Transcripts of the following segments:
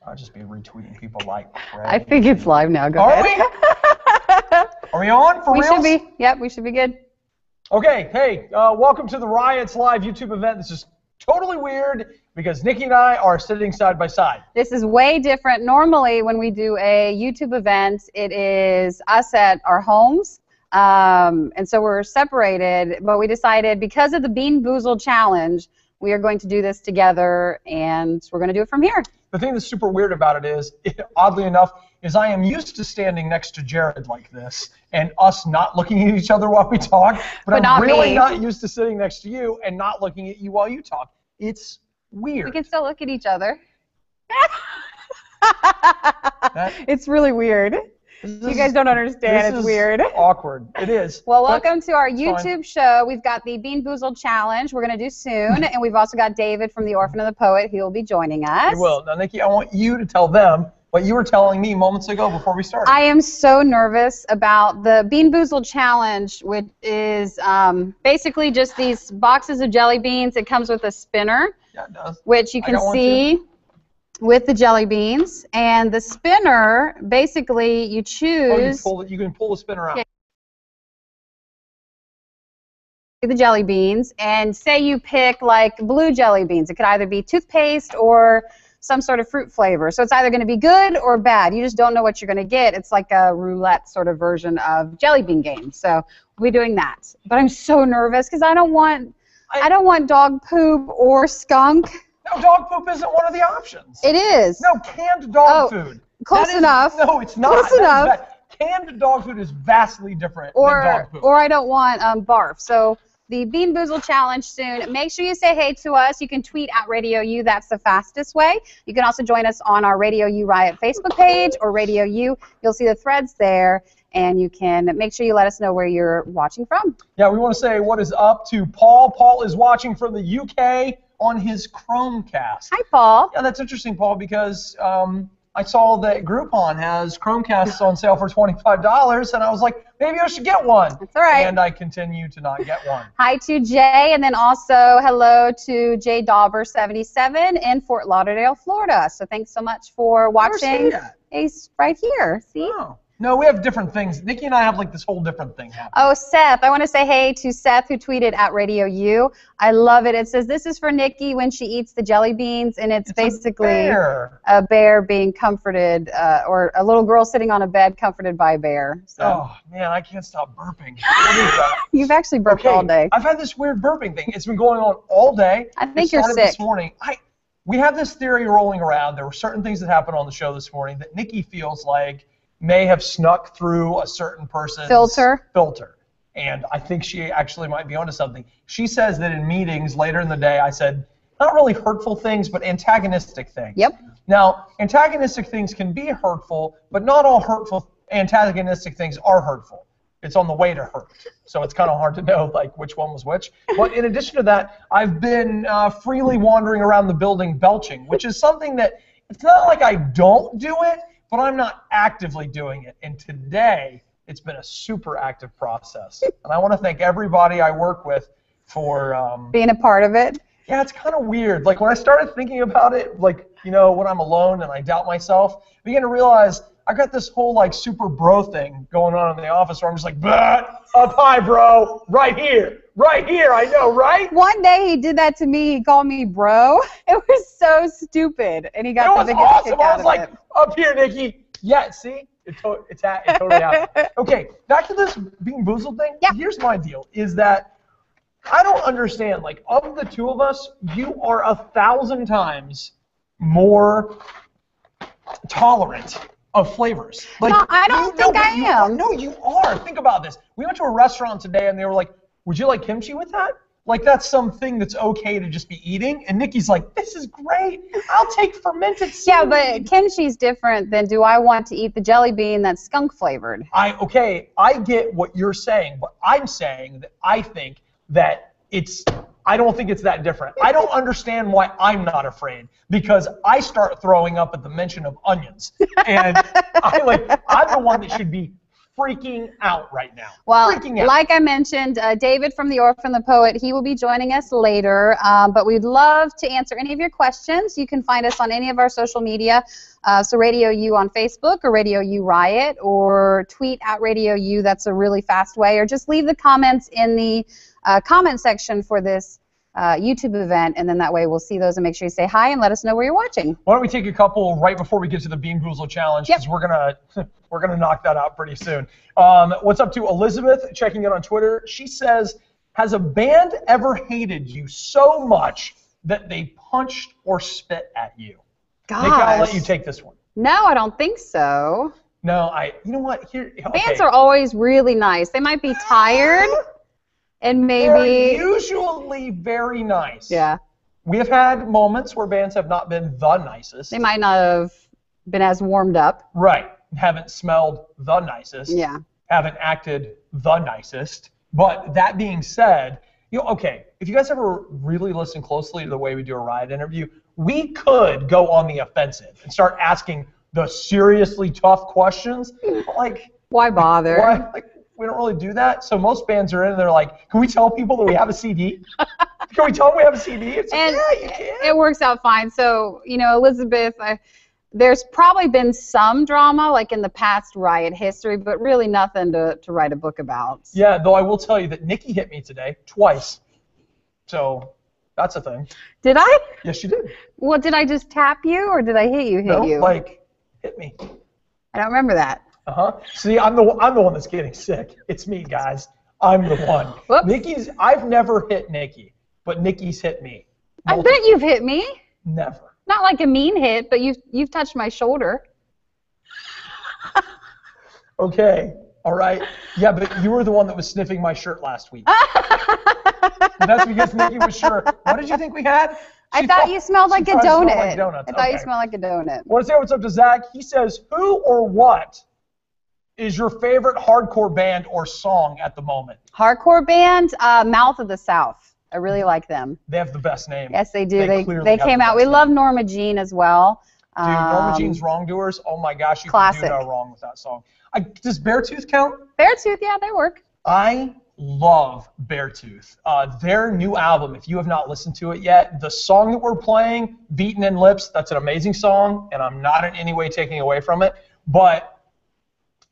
I'll just be retweeting people like crazy. I think it's live now. Go ahead. Are we on for We reals? should be. Yep, we should be good. Okay, hey, welcome to the Riot's live YouTube event. This is totally weird because Nikki and I are sitting side by side. This is way different. Normally, when we do a YouTube event, it is us at our homes, and so we're separated. But we decided because of the Bean Boozled challenge, we are going to do this together, and we're going to do it from here. The thing that's super weird about it is, oddly enough, is I am used to standing next to Jared like this and us not looking at each other while we talk, but I'm really not used to sitting next to you and not looking at you while you talk. It's weird. We can still look at each other. It's really weird. You guys don't understand. It's weird. Awkward. It is. Well, welcome to our YouTube show. We've got the Bean Boozled challenge we're going to do soon, and we've also got David from the Orphan The Poet. He will be joining us. He will. Now, Nikki, I want you to tell them what you were telling me moments ago before we started. I am so nervous about the Bean Boozled challenge, which is basically just these boxes of jelly beans. It comes with a spinner, yeah, it does. Which you can see with the jelly beans. And the spinner, basically, you choose. Oh, you can pull the spinner out. The jelly beans, and say you pick like blue jelly beans. It could either be toothpaste or some sort of fruit flavor. So it's either going to be good or bad. You just don't know what you're going to get. It's like a roulette sort of version of jelly bean game. So we'll be doing that. But I'm so nervous because I don't want dog poop or skunk. No, dog poop isn't one of the options. It is. No, canned dog food. Close enough. No, it's not. Close enough. Canned dog food is vastly different than dog poop. Or I don't want barf. So the Bean Boozled challenge soon. Make sure you say hey to us. You can tweet at Radio U. That's the fastest way. You can also join us on our Radio U Riot Facebook page or Radio U. You'll see the threads there, and you can make sure you let us know where you're watching from. Yeah, we want to say what is up to Paul. Paul is watching from the UK on his Chromecast. Hi, Paul. Yeah, that's interesting, Paul, because I saw that Groupon has Chromecasts on sale for $25, and I was like, maybe I should get one. That's all right. And I continue to not get one. Hi to Jay, and then also hello to Jay Dauber77 in Fort Lauderdale, Florida. So thanks so much for watching. He's right here. See? Oh. No, we have different things. Nikki and I have like this whole different thing happening. Oh, Seth. I want to say hey to Seth, who tweeted at Radio U. I love it. It says, this is for Nikki when she eats the jelly beans, and it's basically a bear being comforted, or a little girl sitting on a bed comforted by a bear. So. Oh, man, I can't stop burping. What is that? You've actually burped all day. I've had this weird burping thing. It's been going on all day. I think you're sick. This morning. We have this theory rolling around. There were certain things that happened on the show this morning that Nikki feels like may have snuck through a certain person's filter. And I think she actually might be onto something. She says that in meetings later in the day, I said, not really hurtful things, but antagonistic things. Yep. Now, antagonistic things can be hurtful, but not all hurtful antagonistic things are hurtful. It's on the way to hurt. So it's kind of hard to know like which one was which. But in addition to that, I've been freely wandering around the building belching, which is something that it's not like I don't do it, but I'm not actively doing it. And today, it's been a super active process. And I want to thank everybody I work with for being a part of it. Yeah, it's kind of weird. Like when I started thinking about it, like, you know, when I'm alone and I doubt myself, I began to realize I got this whole like super bro thing going on in the office where I'm just like, up high, bro, right here, I know, right? One day he did that to me. He called me bro. It was so stupid, and he got the biggest awesome. kick out I was like, of it. Up here, Nikki. Yeah, see, it totally happened. Okay, back to this Bean Boozled thing. Yeah. Here's my deal: is that I don't understand. Like, of the two of us, you are 1,000 times more tolerant of flavors. Like, no, I don't think I am. No, you are. Think about this. We went to a restaurant today, and they were like, would you like kimchi with that? Like, that's something that's okay to just be eating. And Nikki's like, this is great. I'll take fermented seaweed. Yeah, but kimchi's different than do I want to eat the jelly bean that's skunk flavored. Okay, I get what you're saying, but I'm saying that I think that I don't think it's that different. I don't understand why I'm not afraid, because I start throwing up at the mention of onions. And I'm the one that should be freaking out right now. Well, freaking out. Like I mentioned, David from the Orphan The Poet, he will be joining us later, but we'd love to answer any of your questions. You can find us on any of our social media, so Radio U on Facebook or Radio U Riot, or tweet at Radio U. That's a really fast way, or just leave the comments in the comment section for this YouTube event, and then that way we'll see those and make sure you say hi and let us know where you're watching. Why don't we take a couple right before we get to the Bean Boozled challenge, because we're gonna knock that out pretty soon. What's up to Elizabeth checking in on Twitter? She says, has a band ever hated you so much that they punched or spit at you? Gosh. Nikki, I'll let you take this one. No, I don't think so. No, you know what? Here, okay. Bands are always really nice. They might be tired. And maybe they're usually very nice. Yeah. We have had moments where bands have not been the nicest. They might not have been as warmed up. Right. Haven't smelled the nicest. Yeah. Haven't acted the nicest. But that being said, okay, if you guys ever really listen closely to the way we do a Riot interview, we could go on the offensive and start asking the seriously tough questions. Like, why bother? Why? Like, we don't really do that. So most bands are in and they're like, can we tell people that we have a CD? Can we tell them we have a CD? It's like, yeah, you can. It works out fine. So, Elizabeth, there's probably been some drama, like in the past Riot history, but really nothing to write a book about. Yeah, though I will tell you that Nikki hit me today twice. So that's a thing. Did I? Yes, you did. Well, did I just tap you or did I hit you? No, like, hit me. I don't remember that. See, I'm the one that's getting sick. It's me, guys. I'm the one. Whoops. I've never hit Nikki, but Nikki's hit me. I bet you've hit me. Never. Not like a mean hit, but you've touched my shoulder. Okay. All right. Yeah, but you were the one that was sniffing my shirt last week. That's because Nikki was sure. What did you think we had? I thought you smelled like a donut. I thought you smelled like a donut. Want to say what's up to Zach? He says, who or what is your favorite hardcore band or song at the moment? Hardcore band, Mouth of the South. I really like them. They have the best name. Yes, they do. They came out. We love Norma Jean as well. Dude, Norma Jean's Wrongdoers. Oh my gosh, you classic. can do no wrong with that song. Does Beartooth count? Beartooth, yeah, they work. I love Beartooth. Their new album, if you have not listened to it yet, the song that we're playing, Beaten in Lips, that's an amazing song, and I'm not in any way taking away from it. But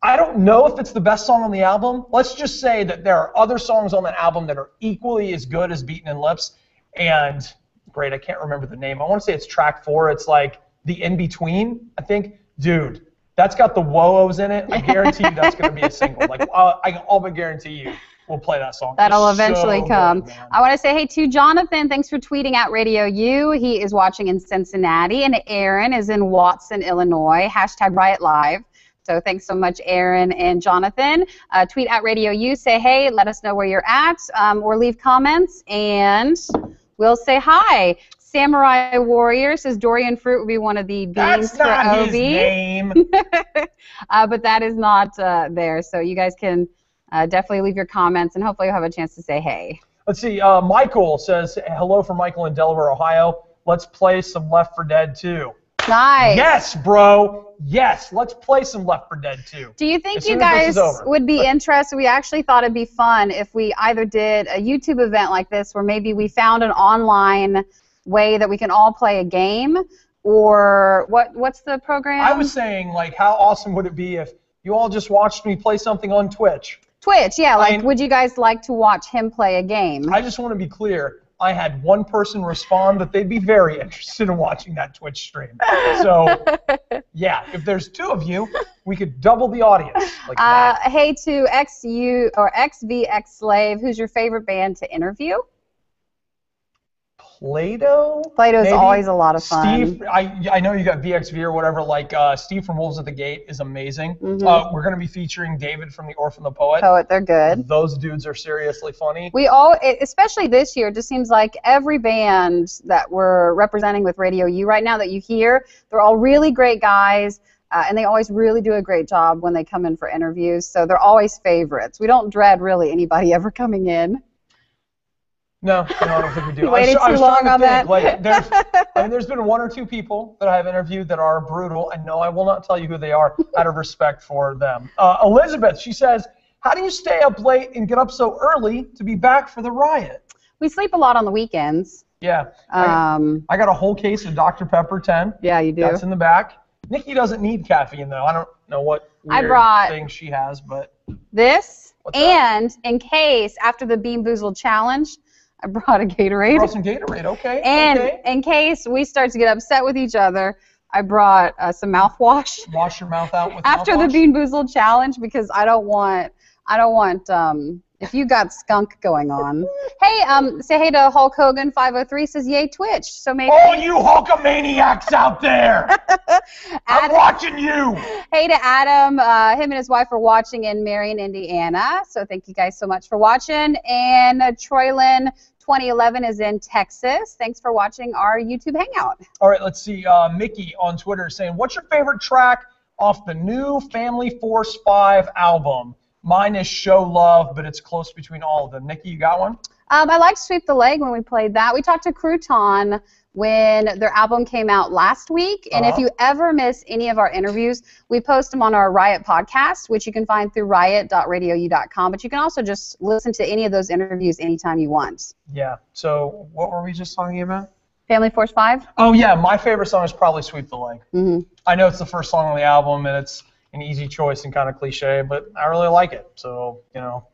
I don't know if it's the best song on the album. Let's just say that there are other songs on the album that are equally as good as Beaten in Lips. And great, I can't remember the name. I want to say it's track 4. It's like the in-between, I think. Dude, that's got the whoa-ohs in it. I guarantee you that's going to be a single. Like, I can all but guarantee you we'll play that song. That'll eventually come. Good, I want to say hey to Jonathan. Thanks for tweeting at Radio U. He is watching in Cincinnati, and Aaron is in Watson, Illinois. #RiotLive. So thanks so much, Aaron and Jonathan. Tweet at Radio U. Say hey. Let us know where you're at, or leave comments, and we'll say hi. Samurai Warrior says Dorian Fruit would be one of the beans for That's not Obi. his name. But that is not there. So you guys can definitely leave your comments, and hopefully you'll have a chance to say hey. Let's see. Michael says, hello from Michael in Delaware, Ohio. Let's play some Left 4 Dead 2. Nice. Yes, bro. Yes. Let's play some Left 4 Dead 2. Do you think you guys would be interested? We actually thought it'd be fun if we either did a YouTube event like this where maybe we found an online way that we can all play a game, or what's the program? I was saying, like, how awesome would it be if you all just watched me play something on Twitch? Twitch, yeah. Like, would you guys like to watch him play a game? I just want to be clear. I had one person respond that they'd be very interested in watching that Twitch stream. So, yeah, if there's 2 of you, we could double the audience. Like that. Hey to XU or XVX Slave, who's your favorite band to interview? Play-Doh? Play-Doh's always a lot of fun. Steve, I know you got VXV or whatever, like Steve from Wolves at the Gate is amazing. Mm-hmm. We're going to be featuring David from the Orphan The Poet. They're good. Those dudes are seriously funny. Especially this year, it just seems like every band that we're representing with Radio U right now that you hear, they're all really great guys, and they always really do a great job when they come in for interviews, so they're always favorites. We don't dread really anybody ever coming in. No, I don't think we do. You waited too long on that. Like, there's been 1 or 2 people that I have interviewed that are brutal, and no, I will not tell you who they are out of respect for them. Elizabeth, she says, how do you stay up late and get up so early to be back for the riot? We sleep a lot on the weekends. Yeah. I got a whole case of Dr. Pepper 10. Yeah, you do. That's in the back. Nikki doesn't need caffeine, though. I don't know what weird thing she has, but... This, What's that? and in case, after the Bean Boozled challenge, I brought a Gatorade. You brought some Gatorade, okay. And okay. in case we start to get upset with each other, I brought some mouthwash. Wash your mouth out with after mouthwash? the Bean Boozled challenge, because I don't want if you got skunk going on. Hey, say hey to Hulk Hogan 503, says yay Twitch. So maybe. Oh, you Hulkamaniacs out there! I'm watching you. Hey to Adam, him and his wife are watching in Marion, Indiana. So thank you guys so much for watching. And Troylyn 2011 is in Texas. Thanks for watching our YouTube hangout. All right, let's see. Mickey on Twitter saying, "What's your favorite track off the new Family Force 5 album?" Mine is Show Love, but it's close between all of them. Nikki, you got one? I liked Sweep the Leg when we played that. We talked to Crouton when their album came out last week. And if you ever miss any of our interviews, we post them on our Riot podcast, which you can find through riot.radiou.com. But you can also just listen to any of those interviews anytime you want. Yeah. So what were we just talking about? Family Force 5? Oh, yeah. My favorite song is probably Sweep the Leg. Mm-hmm. I know it's the first song on the album, and it's an easy choice and kind of cliche, but I really like it. So,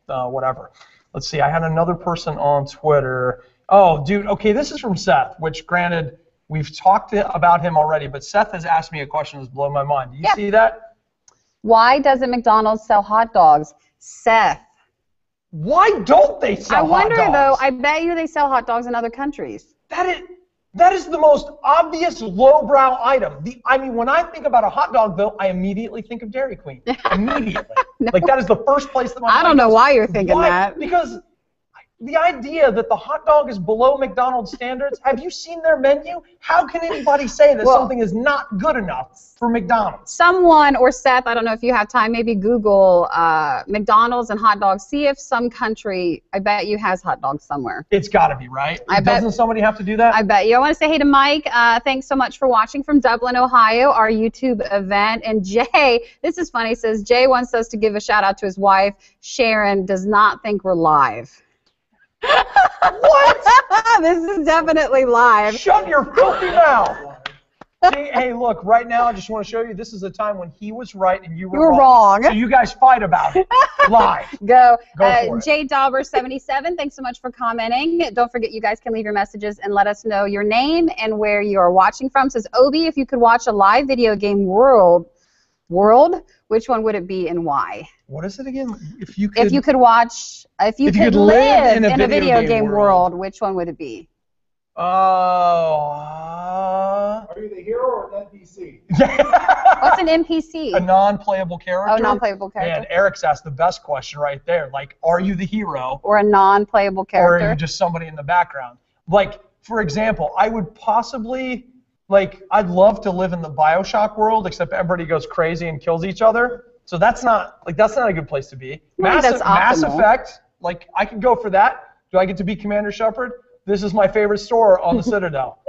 whatever. Let's see. I had another person on Twitter. Oh, dude. Okay, this is from Seth, which, granted, we've talked about him already, but Seth has asked me a question that's blown my mind. Do you see that? Why doesn't McDonald's sell hot dogs? Seth. Why don't they sell hot dogs? I wonder, though. I bet you they sell hot dogs in other countries. That is the most obvious lowbrow item. I mean, when I think about a hot dog, though, I immediately think of Dairy Queen. Immediately. No. Like, that is the first place that my mind I don't know goes. why you're thinking that. Because the idea that the hot dog is below McDonald's standards, have you seen their menu? How can anybody say that something is not good enough for McDonald's? Someone, or Seth, I don't know if you have time, maybe Google McDonald's and hot dogs. See if some country, I bet you, has hot dogs somewhere. It's got to be, right? Doesn't somebody have to do that? I bet you. I want to say hey to Mike. Thanks so much for watching from Dublin, Ohio, our YouTube event. And Jay, this is funny, says Jay wants us to give a shout out to his wife. Sharon does not think we're live. What? This is definitely live. Shut your filthy mouth. See, hey, look, right now I just want to show you this is a time when he was right and you were wrong. So you guys fight about it. Live. Go for it. J Dauber 77, thanks so much for commenting. Don't forget you guys can leave your messages and let us know your name and where you are watching from. Says Obi, if you could watch a live video game world, which one would it be and why? What is it again? If you could live in a video game world, which one would it be? Are you the hero or an NPC? What's an NPC? A non-playable character. Oh, non-playable character. And Eric's asked the best question right there. Like, are you the hero? Or a non-playable character? Or are you just somebody in the background? Like, for example, I would possibly... Like, I'd love to live in the BioShock world, except everybody goes crazy and kills each other. So that's not a good place to be. Mass Effect, like, I could go for that. Do I get to be Commander Shepard? This is my favorite store on the Citadel.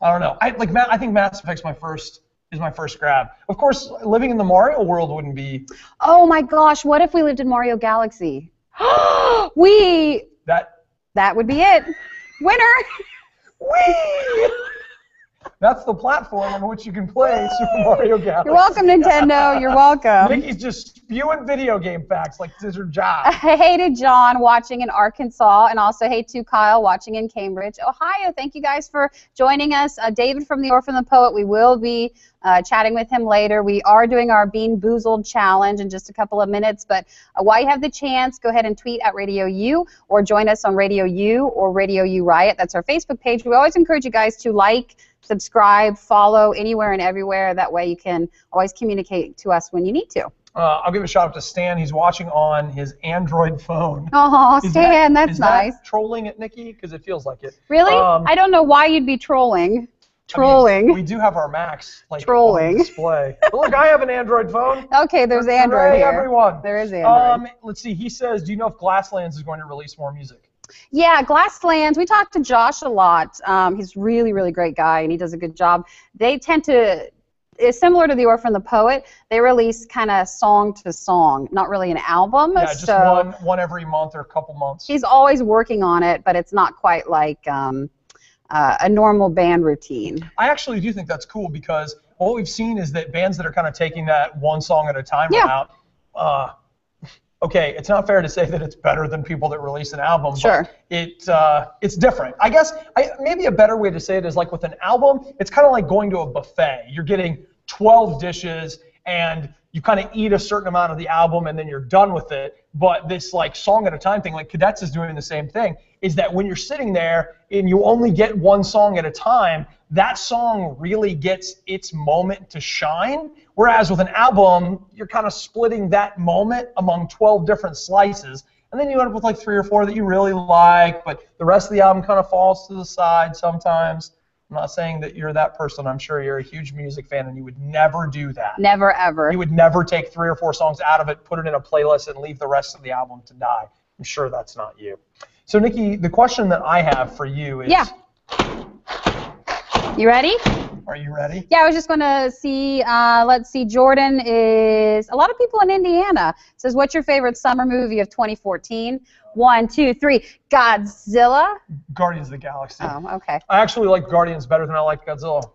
I don't know. I think Mass Effect's my first grab. Of course, living in the Mario world wouldn't be. Oh my gosh! What if we lived in Mario Galaxy? That would be it. Winner. Whee! That's the platform on which you can play Super Mario Galaxy. You're welcome, Nintendo. You're welcome. Nikki's just spewing video game facts like this is her job. Hey to John watching in Arkansas, and also hey to Kyle watching in Cambridge, Ohio. Thank you guys for joining us. David from the Orphan the Poet, we will be chatting with him later. We are doing our Bean Boozled challenge in just a couple of minutes, but while you have the chance, go ahead and tweet at Radio U or join us on Radio U or Radio U Riot. That's our Facebook page. We always encourage you guys to like, subscribe, follow anywhere and everywhere. That way you can always communicate to us when you need to. I'll give a shout out to Stan. He's watching on his Android phone. Oh, Stan, that's nice. That trolling at Nikki? Because it feels like it. Really? I don't know why you'd be trolling. I mean, we do have our Macs on display. Look, I have an Android phone. Okay, there's Android here. Everyone. There is Android. Let's see. He says, do you know if Glasslands is going to release more music? Yeah, Glasslands. We talked to Josh a lot. He's really, really great guy, and he does a good job. They tend to, it's similar to the Orphan the Poet. They release kind of song to song, not really an album. Yeah, just one every month or a couple months. He's always working on it, but it's not quite like a normal band routine. I actually do think that's cool because what we've seen is that bands that are kind of taking that one song at a time out. Okay, it's not fair to say that it's better than people that release an album. Sure. But it's different. I guess maybe a better way to say it is like with an album, it's kind of like going to a buffet. You're getting 12 dishes and you kind of eat a certain amount of the album and then you're done with it. But this like song at a time thing, like Cadets is doing the same thing, is that when you're sitting there and you only get one song at a time, that song really gets its moment to shine. Whereas with an album, you're kind of splitting that moment among 12 different slices. And then you end up with like 3 or 4 that you really like, but the rest of the album kind of falls to the side sometimes. I'm not saying that you're that person. I'm sure you're a huge music fan and you would never do that. Never, ever. You would never take 3 or 4 songs out of it, put it in a playlist, and leave the rest of the album to die. I'm sure that's not you. So, Nikki, the question that I have for you is... Yeah. You ready? Are you ready? Yeah, I was just going to see, let's see, Jordan is, a lot of people in Indiana. Says, what's your favorite summer movie of 2014? 1, 2, 3. Godzilla? Guardians of the Galaxy. Oh, okay. I actually like Guardians better than I like Godzilla.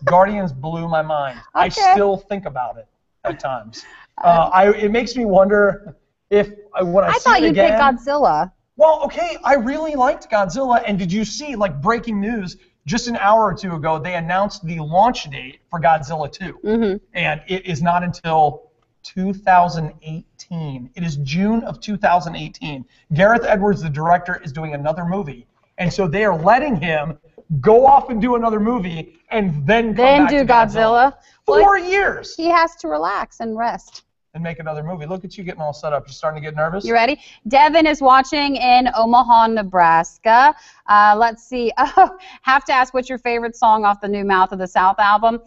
Guardians blew my mind. Okay. I still think about it at times. It makes me wonder if when I see thought it you again, picked Godzilla. Well, okay, I really liked Godzilla, and did you see, like, breaking news, just an hour or two ago, they announced the launch date for Godzilla 2. Mm-hmm. And it is not until 2018. It is June of 2018. Gareth Edwards, the director, is doing another movie. And so they are letting him go off and do another movie and then come back do to Godzilla. 4 years. He has to relax and rest. And make another movie. Look at you getting all set up. You're starting to get nervous? You ready? Devin is watching in Omaha, Nebraska. Let's see. Oh, have to ask, what's your favorite song off the new Mouth of the South album?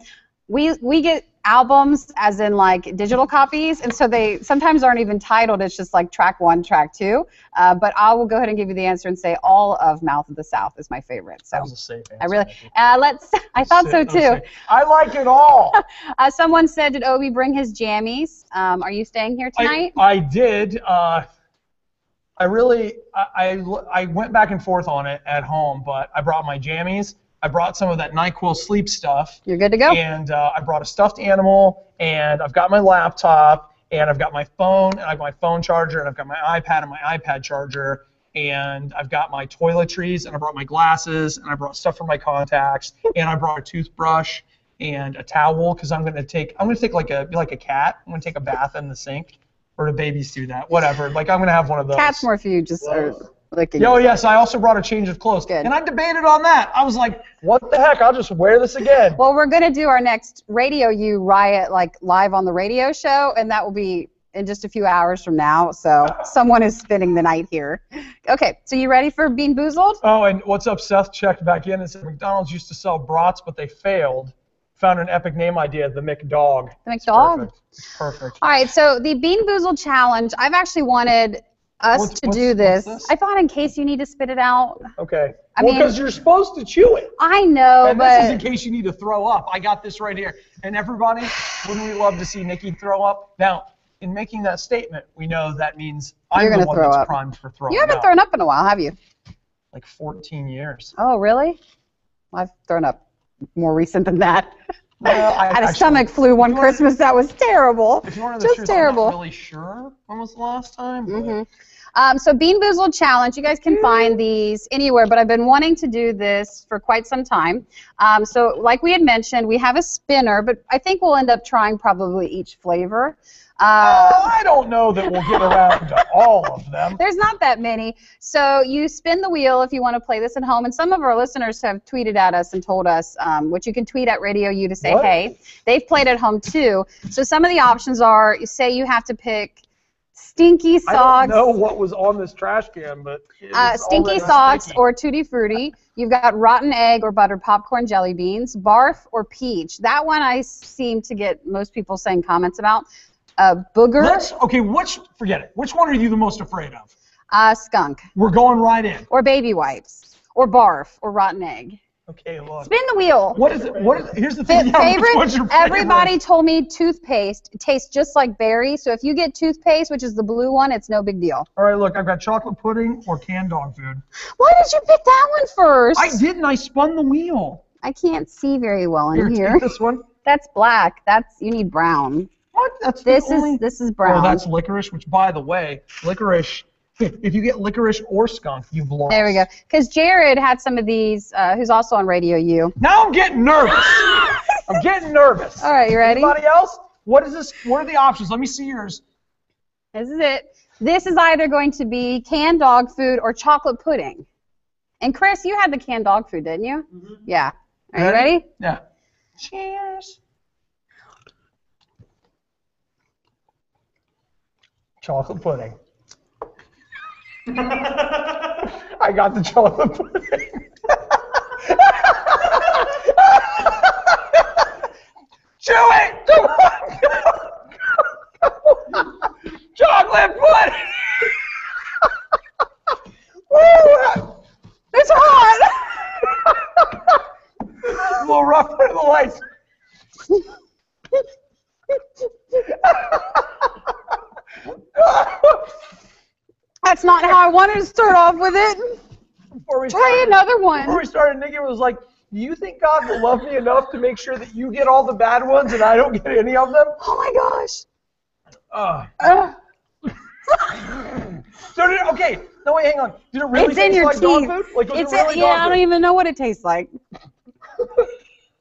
We get albums as in like digital copies, and so they sometimes aren't even titled. It's just like track 1, track 2. But I will go ahead and give you the answer and say all of Mouth of the South is my favorite. So that was a safe answer. I really I thought so too. I like it all. Someone said, did Obi bring his jammies? Are you staying here tonight? I did. I went back and forth on it at home, but I brought my jammies. I brought some of that NyQuil sleep stuff. You're good to go. And I brought a stuffed animal, and I've got my laptop, and I've got my phone, and I've got my phone charger, and I've got my iPad and my iPad charger, and I've got my toiletries, and I brought my glasses, and I brought stuff for my contacts, and I brought a toothbrush and a towel because I'm gonna take like a cat. I'm gonna take a bath in the sink, or do babies do that? Whatever. Like I'm gonna have one of those. Cat's more for you, just licking. Oh yes, I also brought a change of clothes. Good. And I debated on that. I was like, what the heck? I'll just wear this again. Well, we're gonna do our next Radio U Riot like live on the radio show, and that will be in just a few hours from now. So someone is spending the night here. Okay, so you ready for Bean Boozled? Oh, and what's up? Seth checked back in and said McDonald's used to sell brats, but they failed. Found an epic name idea, the McDog. The McDog. It's perfect. All right, so the Bean Boozled challenge. I've actually wanted us to do this. I thought in case you need to spit it out. Okay. I well, mean, because you're supposed to chew it. I know, and but this is in case you need to throw up. I got this right here. And everybody, wouldn't we love to see Nikki throw up? Now, in making that statement, we know that means I'm the one that's primed for throwing up. You haven't thrown up in a while, have you? Like 14 years. Oh, really? I've thrown up more recent than that. Well, I had a stomach flu one Christmas. That was terrible. If you want to know the truth, terrible. I'm not really sure when was the last time. So Bean Boozled challenge, you guys can find these anywhere, but I've been wanting to do this for quite some time. So like we had mentioned, we have a spinner, but I think we'll end up trying probably each flavor. I don't know that we'll get around to all of them. There's not that many. So you spin the wheel if you want to play this at home, and some of our listeners have tweeted at us and told us, which you can tweet at Radio U to say, hey. They've played at home too. So some of the options are, say you have to pick Stinky Socks. I don't know what was on this trash can, but Stinky Socks or Tutti Frutti. You've got Rotten Egg or Buttered Popcorn Jelly Beans, Barf or Peach. That one I seem to get most people saying comments about. Booger. Okay, forget it. Which one are you the most afraid of? Skunk. We're going right in. Or baby wipes. Or barf. Or rotten egg. Okay, look. Spin the wheel. What is it? Here's the thing. Favorite? What's your favorite? Everybody told me toothpaste tastes just like berry. So if you get toothpaste, which is the blue one, it's no big deal. All right, look. I've got chocolate pudding or canned dog food. Why did you pick that one first? I didn't. I spun the wheel. I can't see very well in here. Take this one. That's black. You need brown. What? This is brown. Oh, that's licorice. Which, by the way, licorice. If you get licorice or skunk, you've lost. There we go. Because Jared had some of these, who's also on Radio U. Now I'm getting nervous. I'm getting nervous. All right, you ready? Anybody else? What is this? What are the options? Let me see yours. This is it. This is either going to be canned dog food or chocolate pudding. And Chris, you had the canned dog food, didn't you? Mm-hmm. Yeah. Are you ready? Yeah. Cheers. Chocolate pudding. I got the chocolate pudding. Chew it! Come on! Chocolate pudding! Woo! It's hot! A little rough under the lights. That's not how I wanted to start off with it. Try another one. Before we started, Nikki was like, do you think God will love me enough to make sure that you get all the bad ones and I don't get any of them? Oh my gosh. So okay, no wait, hang on. Did it really taste like dog food? Like, was it really dog I don't even know what it tastes like.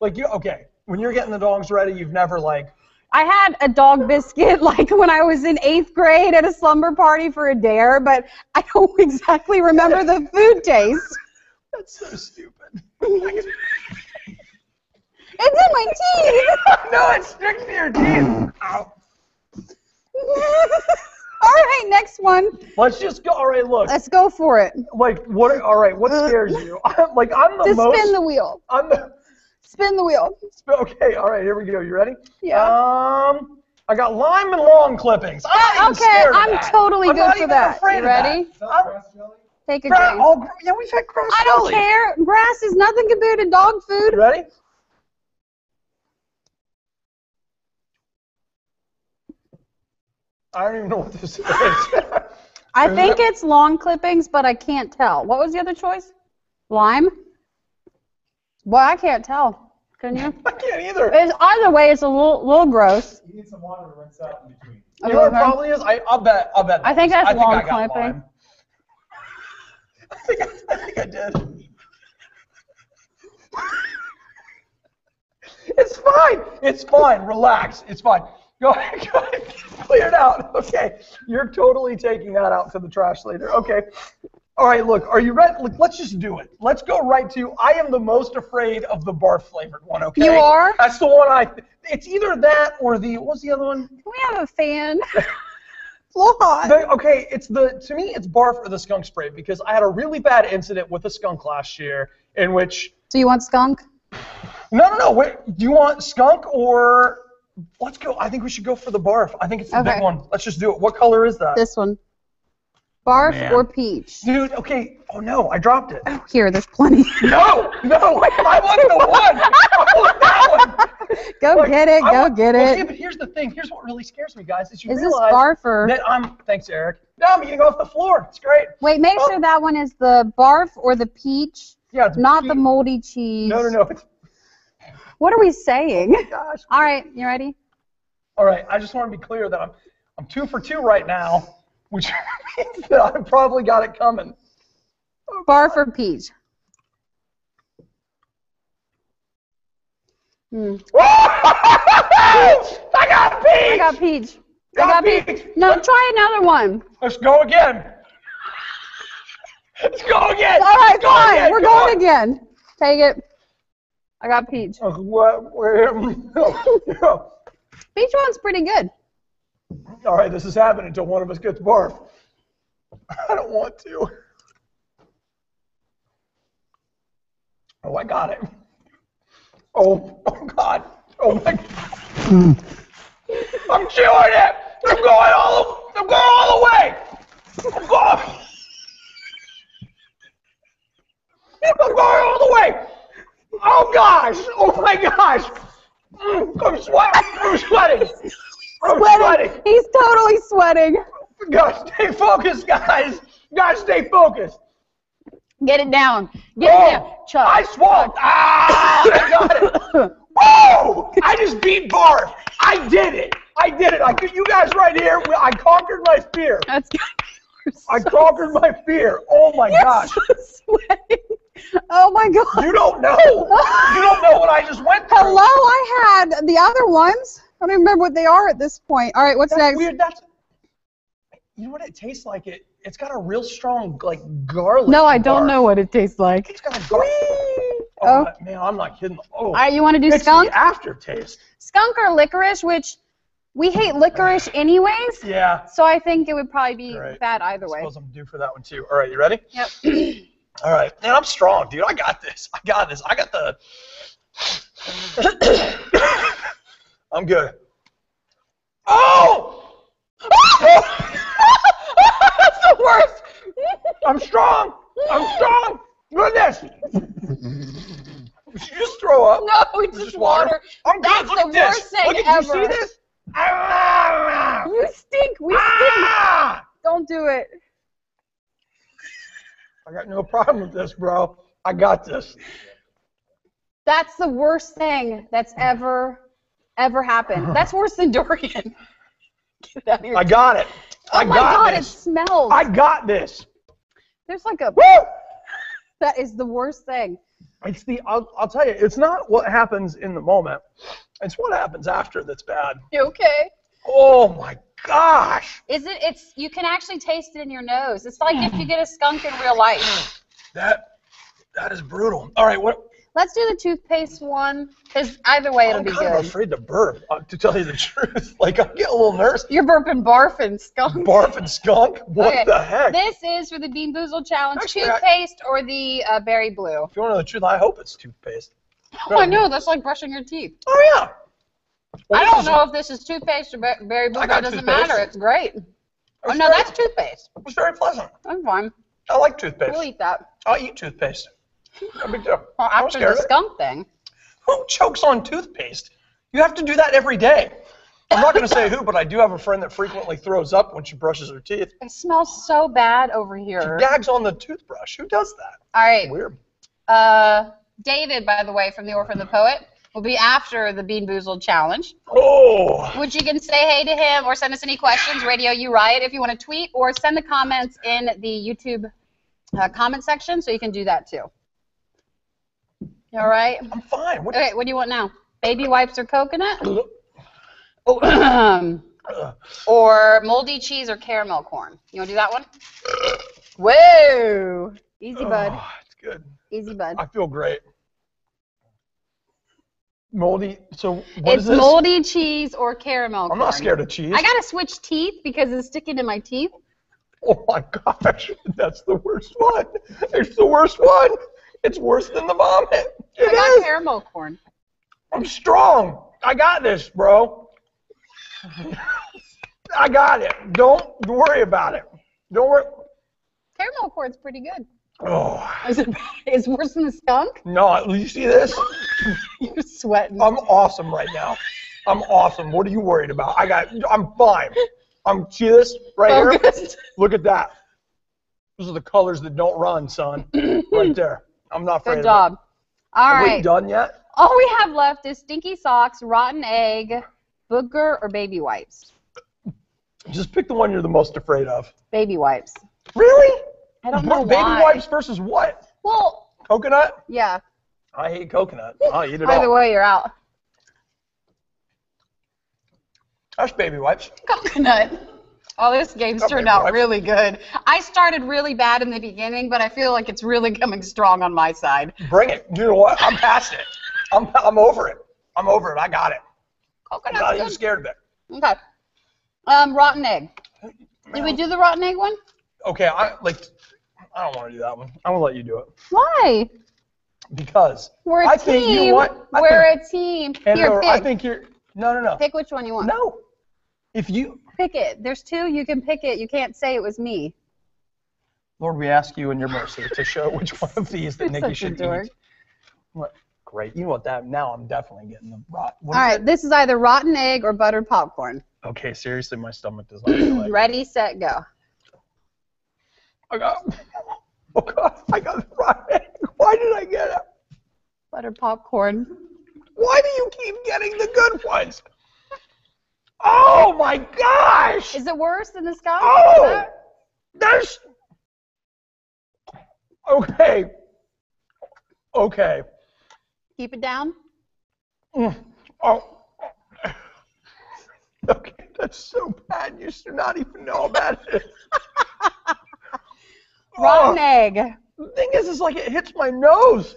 Like okay, when you're getting the dogs ready, you've never like. I had a dog biscuit like when I was in 8th grade at a slumber party for a dare, but I don't exactly remember the food taste. That's so stupid. It's in my teeth. No, it sticks to your teeth. Ow. All right, next one. Let's just go. All right, look. Let's go for it. Like what? All right, what scares you? I'm the Just most. spin the wheel. Spin the wheel. Okay, all right, here we go. You ready? Yeah. I got lime and lawn clippings. I'm totally good for that. You ready? Take a drink. Oh, yeah, we've had grass. I don't care. Grass is nothing compared to dog food. You ready? I don't even know what this is. I think it's lawn clippings, but I can't tell. What was the other choice? Lime? Well, I can't tell. Can you? I can't either. Either way, it's a little gross. You need some water to rinse out in between. You know what it probably is? I'll bet. I think that's lawn clipping. I think I did. It's fine. It's fine. Relax. It's fine. Go ahead. Clear it out. Okay. You're totally taking that out to the trash later. Okay. All right, look, are you ready? Look, let's just do it. Let's go right to, I am the most afraid of the barf flavored one, okay? You are? That's the one it's either that or what's the other one? Can we have a fan? It's a little hot. Okay, to me, it's barf or the skunk spray because I had a really bad incident with a skunk last year in which. Do you want skunk? No, wait, do you want skunk or, let's go, I think we should go for the barf. I think it's the big one. Let's just do it. What color is that? This one. Barf or peach? Dude, okay. Oh, no, I dropped it. Oh, here, there's plenty. No, I want the one. I want that one. Go get it. Okay, but here's the thing. Here's what really scares me, guys. Is this barf or? Thanks, Eric. No, I'm eating off the floor. It's great. Wait, make sure that one is the barf or the peach. Yeah, it's not the moldy cheese. No. What are we saying? Oh, gosh. All right, you ready? All right, I just want to be clear that I'm 2 for 2 right now. Which means that I probably got it coming. Barf or peach? I got peach! I got peach. No, try another one. Let's go again. Let's go again. All right, fine. We're going again. Take it. I got peach. Peach one's pretty good. All right, this is happening until one of us gets barf. I don't want to. Oh, I got it. Oh God. Oh my God. I'm chewing it. I'm going all the way. I'm going. I'm going all the way. Oh gosh! Oh my gosh! I'm sweating! I'm sweating! I'm sweating! He's totally sweating. Gosh, stay focused, guys! Gosh, stay focused! Get it down. Get it down. Chuck. I swallowed! Ah! I got it! Whoa! I just beat barf! I did it! I did it! You guys right here, I conquered my fear! That's I conquered my fear! Oh my gosh! So sweating. Oh my god. You don't know! You don't know what I just went through! Hello, I had the other ones. I don't even remember what they are at this point. All right, what's That's next? weird. You know what it tastes like? It's got a real strong, like, garlic. No, I don't barf. know what it tastes like. It's got a garlic. Oh, man, I'm not kidding. Oh. All right, you want to do It's skunk? the aftertaste. Skunk or licorice, which we hate licorice anyways. Yeah. So I think it would probably be Right. bad either way. I suppose I'm due for that one, too. All right, you ready? Yep. All right. Man, I'm strong, dude. I got this. I got this. I got the... I'm good. Oh! That's the worst. I'm strong. I'm strong. Look at this. Did you just throw up? No, it's just water. I'm good. That's Look the at this. worst thing Look at ever. You see this? Ah! You stink. We stink. Ah! Don't do it. I got no problem with this, bro. I got this. That's the worst thing that's ever happened. That's worse than durian. Get it out of here. I got it. I Oh my got god, this. it smells. I got this. There's like a. Woo! That is the worst thing. It's the. I'll tell you. It's not what happens in the moment. It's what happens after that's bad. You okay? Oh my gosh. It's you can actually taste it in your nose. It's like if you get a skunk in real life. That is brutal. All right, what? Let's do the toothpaste one, because either way it'll I'm be kind of good. afraid to burp, to tell you the truth. Like, I get a little nervous. You're burping barf and skunk. Barf and skunk? What Okay, the heck? This is for the Bean Boozled challenge. Actually, Toothpaste or the berry blue. If you want to know the truth, I hope it's toothpaste. Oh, I know. That's like brushing your teeth. Oh, yeah. Well, I don't know if this is toothpaste or berry blue, I but got it doesn't toothpaste. matter. It's great. Oh, It's no, very- that's toothpaste. It was very pleasant. I'm fine. I like toothpaste. We'll eat that. I'll eat toothpaste. No big deal. Well, I'm after scared the of it. skunk thing. Who chokes on toothpaste? You have to do that every day. I'm not going to say who, but I do have a friend that frequently throws up when she brushes her teeth. It smells so bad over here. She gags on the toothbrush. Who does that? All right. Weird. David, by the way, from the Orphan the Poet, will be after the Bean Boozled challenge. Oh. Which you can say hey to him or send us any questions, Radio You Riot, if you want to tweet, or send the comments in the YouTube comment section, so you can do that too. You all right? I'm fine. What? Okay, what do you want now? Baby wipes or coconut? Ugh. Or moldy cheese or caramel corn? You want to do that one? Whoa! Easy, bud. Oh, it's good. Easy, bud. I feel great. Moldy. So what is It's this? moldy cheese or caramel corn. I'm not scared of cheese. I gotta switch teeth because it's sticking to my teeth. Oh my gosh, that's the worst one. It's the worst one. It's worse than the vomit. I It got is. caramel corn. I'm strong. I got this, bro. I got it. Don't worry about it. Don't worry. Caramel corn's pretty good. Oh. Is it? It's worse than the skunk? No, you see this? You're sweating. I'm awesome right now. I'm awesome. What are you worried about? I'm fine. See this right here? Focused. Look at that. Those are the colors that don't run, son. Right there. I'm not afraid Good of job. it. All Are we right. done yet? All we have left is stinky socks, rotten egg, booger, or baby wipes. Just pick the one you're the most afraid of. Baby wipes. Really? I don't know Baby why. wipes versus what? Well, Coconut? yeah. I hate coconut. I'll eat it Either all. way, you're out. That's baby wipes. Coconut. Oh, this game's Oh, turned baby out wipes. really good. I started really bad in the beginning, but I feel like it's really coming strong on my side. Bring it. You know what? I'm past it. I'm over it. I'm over it. I got it. I'm not Coconut's even good. scared of it. Okay. Rotten egg. Did we do the rotten egg one? Okay, I don't want to do that one. I'm gonna let you do it Why? because We're a I team. think you know what? We're a team. Here, pick. I think you're. No. Pick which one you want. No. If you Pick it. There's two. You can pick it. You can't say it was me. Lord, we ask you in your mercy to show which one of these that You're Nikki such a should dork. eat. What? Great. You know what that? Now I'm definitely getting the rot. All right, this is either rotten egg or buttered popcorn. Okay, seriously, my stomach does not feel like it. Ready, set, go. Oh God, I got the rotten egg. Why did I get it? Buttered popcorn. Why do you keep getting the good ones? Oh my gosh! Is it worse than the skunk? Oh! There's... Okay. Okay. Keep it down. Oh. Okay, that's so bad. You should not even know about it. Rotten egg. The thing is like it hits my nose.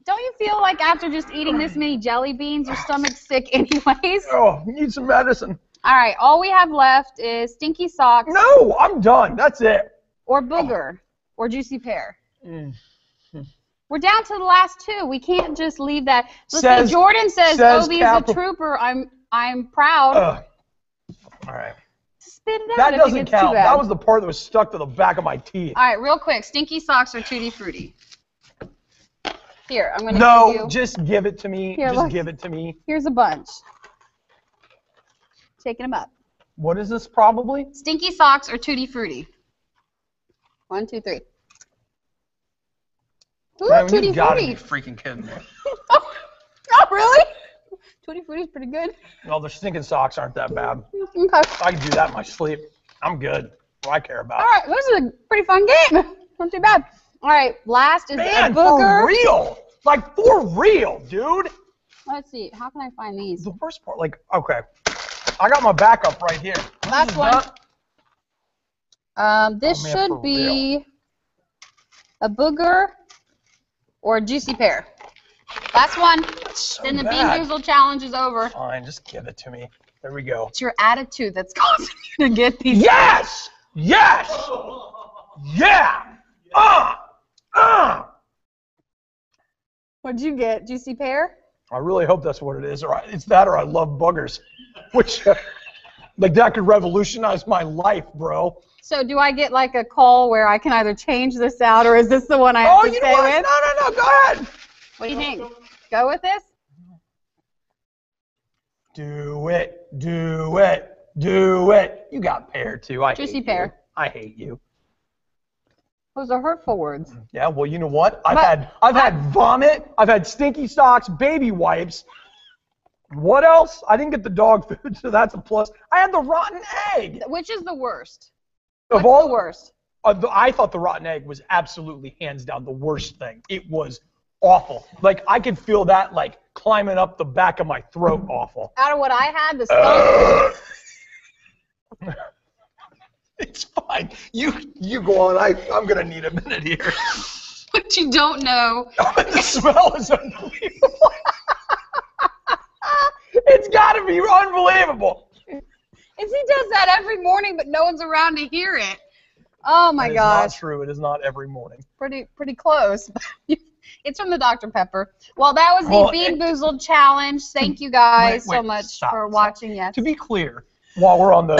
Don't you feel like after just eating this many jelly beans, your stomach's sick anyways? Oh, need some medicine. All right, all we have left is stinky socks. No, I'm done. That's it. Or booger. Or juicy pear. We're down to the last two. We can't just leave that. Listen, Jordan says Obi's a trooper. I'm proud. All right. Spit it out. That if doesn't it gets too count. bad. That was the part that was stuck to the back of my teeth. All right, real quick. Stinky socks or Tutti Frutti? Here, I'm going to give you. No, just give it to me. Here, just look. give it to me. Here's a bunch. Taking them up. What is this probably? Stinky socks or Tutti Frutti? 1, 2, 3. Ooh, Man, Tutti you gotta Frutti. be freaking kidding me. Oh, really? Tutti Frutti's pretty good. No, the stinking socks aren't that bad. Okay. I can do that in my sleep. I'm good. What I care about. All right, this is a pretty fun game. Not too bad. All right, last is Man, a booger. for real. Like, for real, dude. Let's see. How can I find these? The worst part, like, okay. I got my backup right here. Last one. This Oh, man, should for be a booger or a juicy pear. Last one. So Then the bad. Bean Boozled challenge is over. Fine, just give it to me. There we go. It's your attitude that's causing you to get these. Yes! Yes! Yeah! What'd you get? Juicy pear? I really hope that's what it is. Or it's that or I love boogers. Which, like, that could revolutionize my life, bro. So do I get like a call where I can either change this out or is this the one I have to you stay know what? with? No, go ahead. What do you think? Go with this? Do it, do it, do it. You got pear, too. I Juicy hate pear. you. I hate you. Those are hurtful words. Yeah, well, you know what? I've had vomit. I've had stinky socks, baby wipes. What else? I didn't get the dog food, so that's a plus. I had the rotten egg. Which is the worst? Of What's all the worst? I thought the rotten egg was absolutely hands down the worst thing. It was awful. Like, I could feel that, like, climbing up the back of my throat awful. Out of what I had, the skunk. It's fine. You go on. I'm going to need a minute here. What you don't know. The smell is unbelievable. It's got to be unbelievable. He does that every morning, but no one's around to hear it. Oh my gosh. It's not true. It is not every morning. Pretty close. It's from the Dr. Pepper. Well, that was the Bean Boozled challenge. Thank you guys so much for watching. Yes. To be clear, while we're on the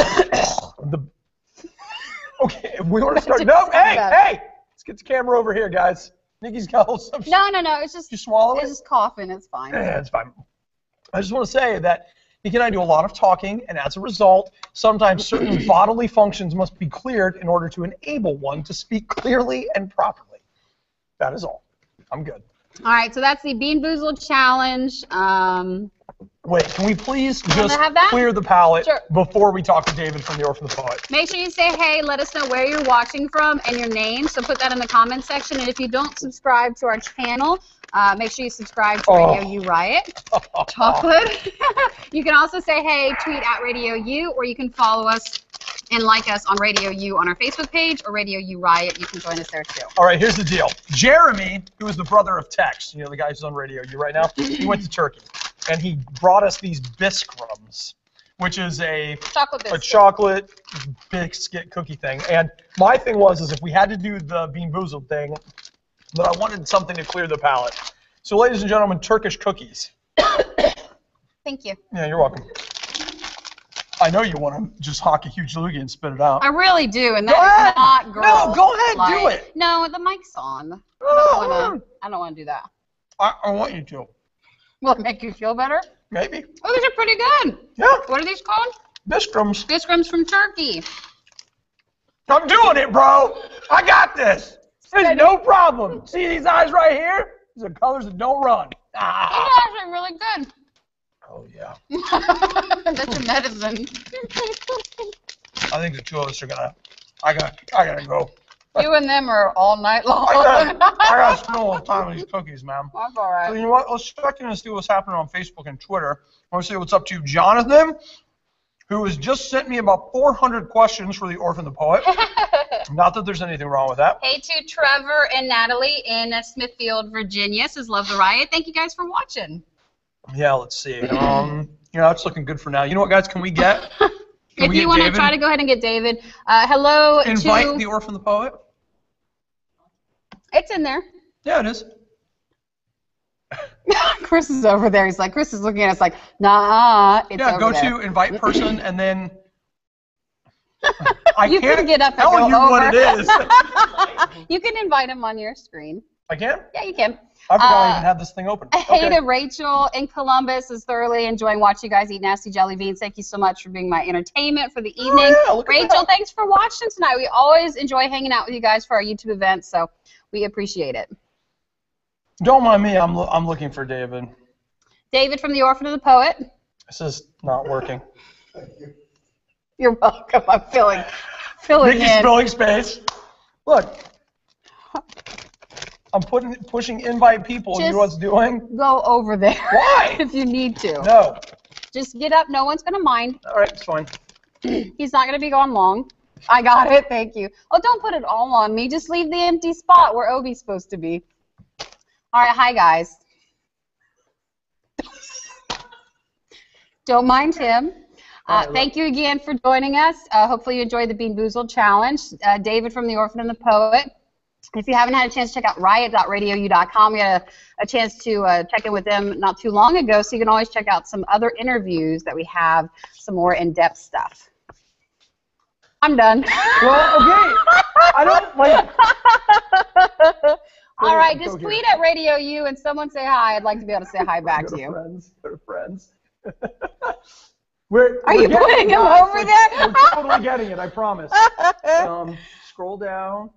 okay, we want to start. No, hey, let's get the camera over here, guys. Nikki's got a little something. No. It's just You swallow it? It's just coughing. It's fine. Yeah, it's fine. I just want to say that Nikki and I do a lot of talking, and as a result, sometimes certain bodily functions must be cleared in order to enable one to speak clearly and properly. That is all. I'm good. All right, so that's the Bean Boozled challenge. Wait, can we please wanna just have that? clear the palate Sure. before we talk to David from the Orphan The Poet? Make sure you say hey, let us know where you're watching from and your name. So put that in the comments section. And if you don't subscribe to our channel, make sure you subscribe to Radio U Riot. Chocolate. You can also say hey, tweet at Radio U, or you can follow us and like us on Radio U on our Facebook page or Radio U Riot. You can join us there too. All right, here's the deal. Jeremy, who is the brother of Tex, you know, the guy who's on Radio U right now, he went to Turkey. And he brought us these biscrums, which is a chocolate biscuit cookie thing. And my thing was if we had to do the Bean Boozled thing, that I wanted something to clear the palate. So, ladies and gentlemen, Turkish cookies. Thank you. Yeah, you're welcome. I know you want to just hock a huge loogie and spit it out. I really do, and Go that ahead. is not girl. No, go ahead, do it. No, the mic's on. I don't want to do that. I want you to. Will it make you feel better? Maybe. Oh, these are pretty good. Yeah. What are these called? Biscuits. Biscuits from Turkey. I'm doing it, bro. I got this. There's no problem. See these eyes right here? These are colors that don't run. These are actually really good. Oh, yeah. That's your medicine. I think the two of us are gonna. I gotta go. You and them are all night long. I gotta spend a little time with these cookies, man. That's all right. So you know what? Let's check in and see what's happening on Facebook and Twitter. I want to see what's up to Jonathan, who has just sent me about 400 questions for the Orphan the Poet. Not that there's anything wrong with that. Hey to Trevor and Natalie in Smithfield, Virginia. Says love the riot. Thank you guys for watching. Yeah, let's see. It's looking good for now. You know what, guys? Can we get? If you want to try to go ahead and get David, hello Invite the Orphan the Poet. It's in there. Yeah, it is. Chris is over there. He's like, Chris is looking at us like, nah, it's over go there. to invite person and then. You can get up and tell go you over. what it is. You can invite him on your screen. I can? Yeah, you can. I forgot I even had this thing open. Hey to Rachel in Columbus is thoroughly enjoying watching you guys eat nasty jelly beans. Thank you so much for being my entertainment for the evening. Rachel, thanks for watching tonight. We always enjoy hanging out with you guys for our YouTube events, so we appreciate it. Don't mind me. I'm looking for David. David from the Orphan of the Poet. This is not working. You're welcome. I'm filling Nikki's in. filling space. Look. I'm pushing invite people. Just you know what's doing? Go over there. Why? If you need to. No. Just get up. No one's going to mind. All right, it's fine. He's not going to be gone long. I got it. Thank you. Oh, don't put it all on me. Just leave the empty spot where Obi's supposed to be. All right. Hi, guys. Don't mind him. Thank you again for joining us. Hopefully you enjoyed the Bean Boozled challenge. David from the Orphan and the Poet. If you haven't had a chance to check out riot.radiou.com, we had a chance to check in with them not too long ago, so you can always check out some other interviews that we have, some more in-depth stuff. I'm done. Well, okay. I don't like. All right, just tweet at Radio U and someone say hi. I'd like to be able to say hi back to you. Friends. They're friends. Are you putting him over there? We're totally getting it, I promise. Scroll down.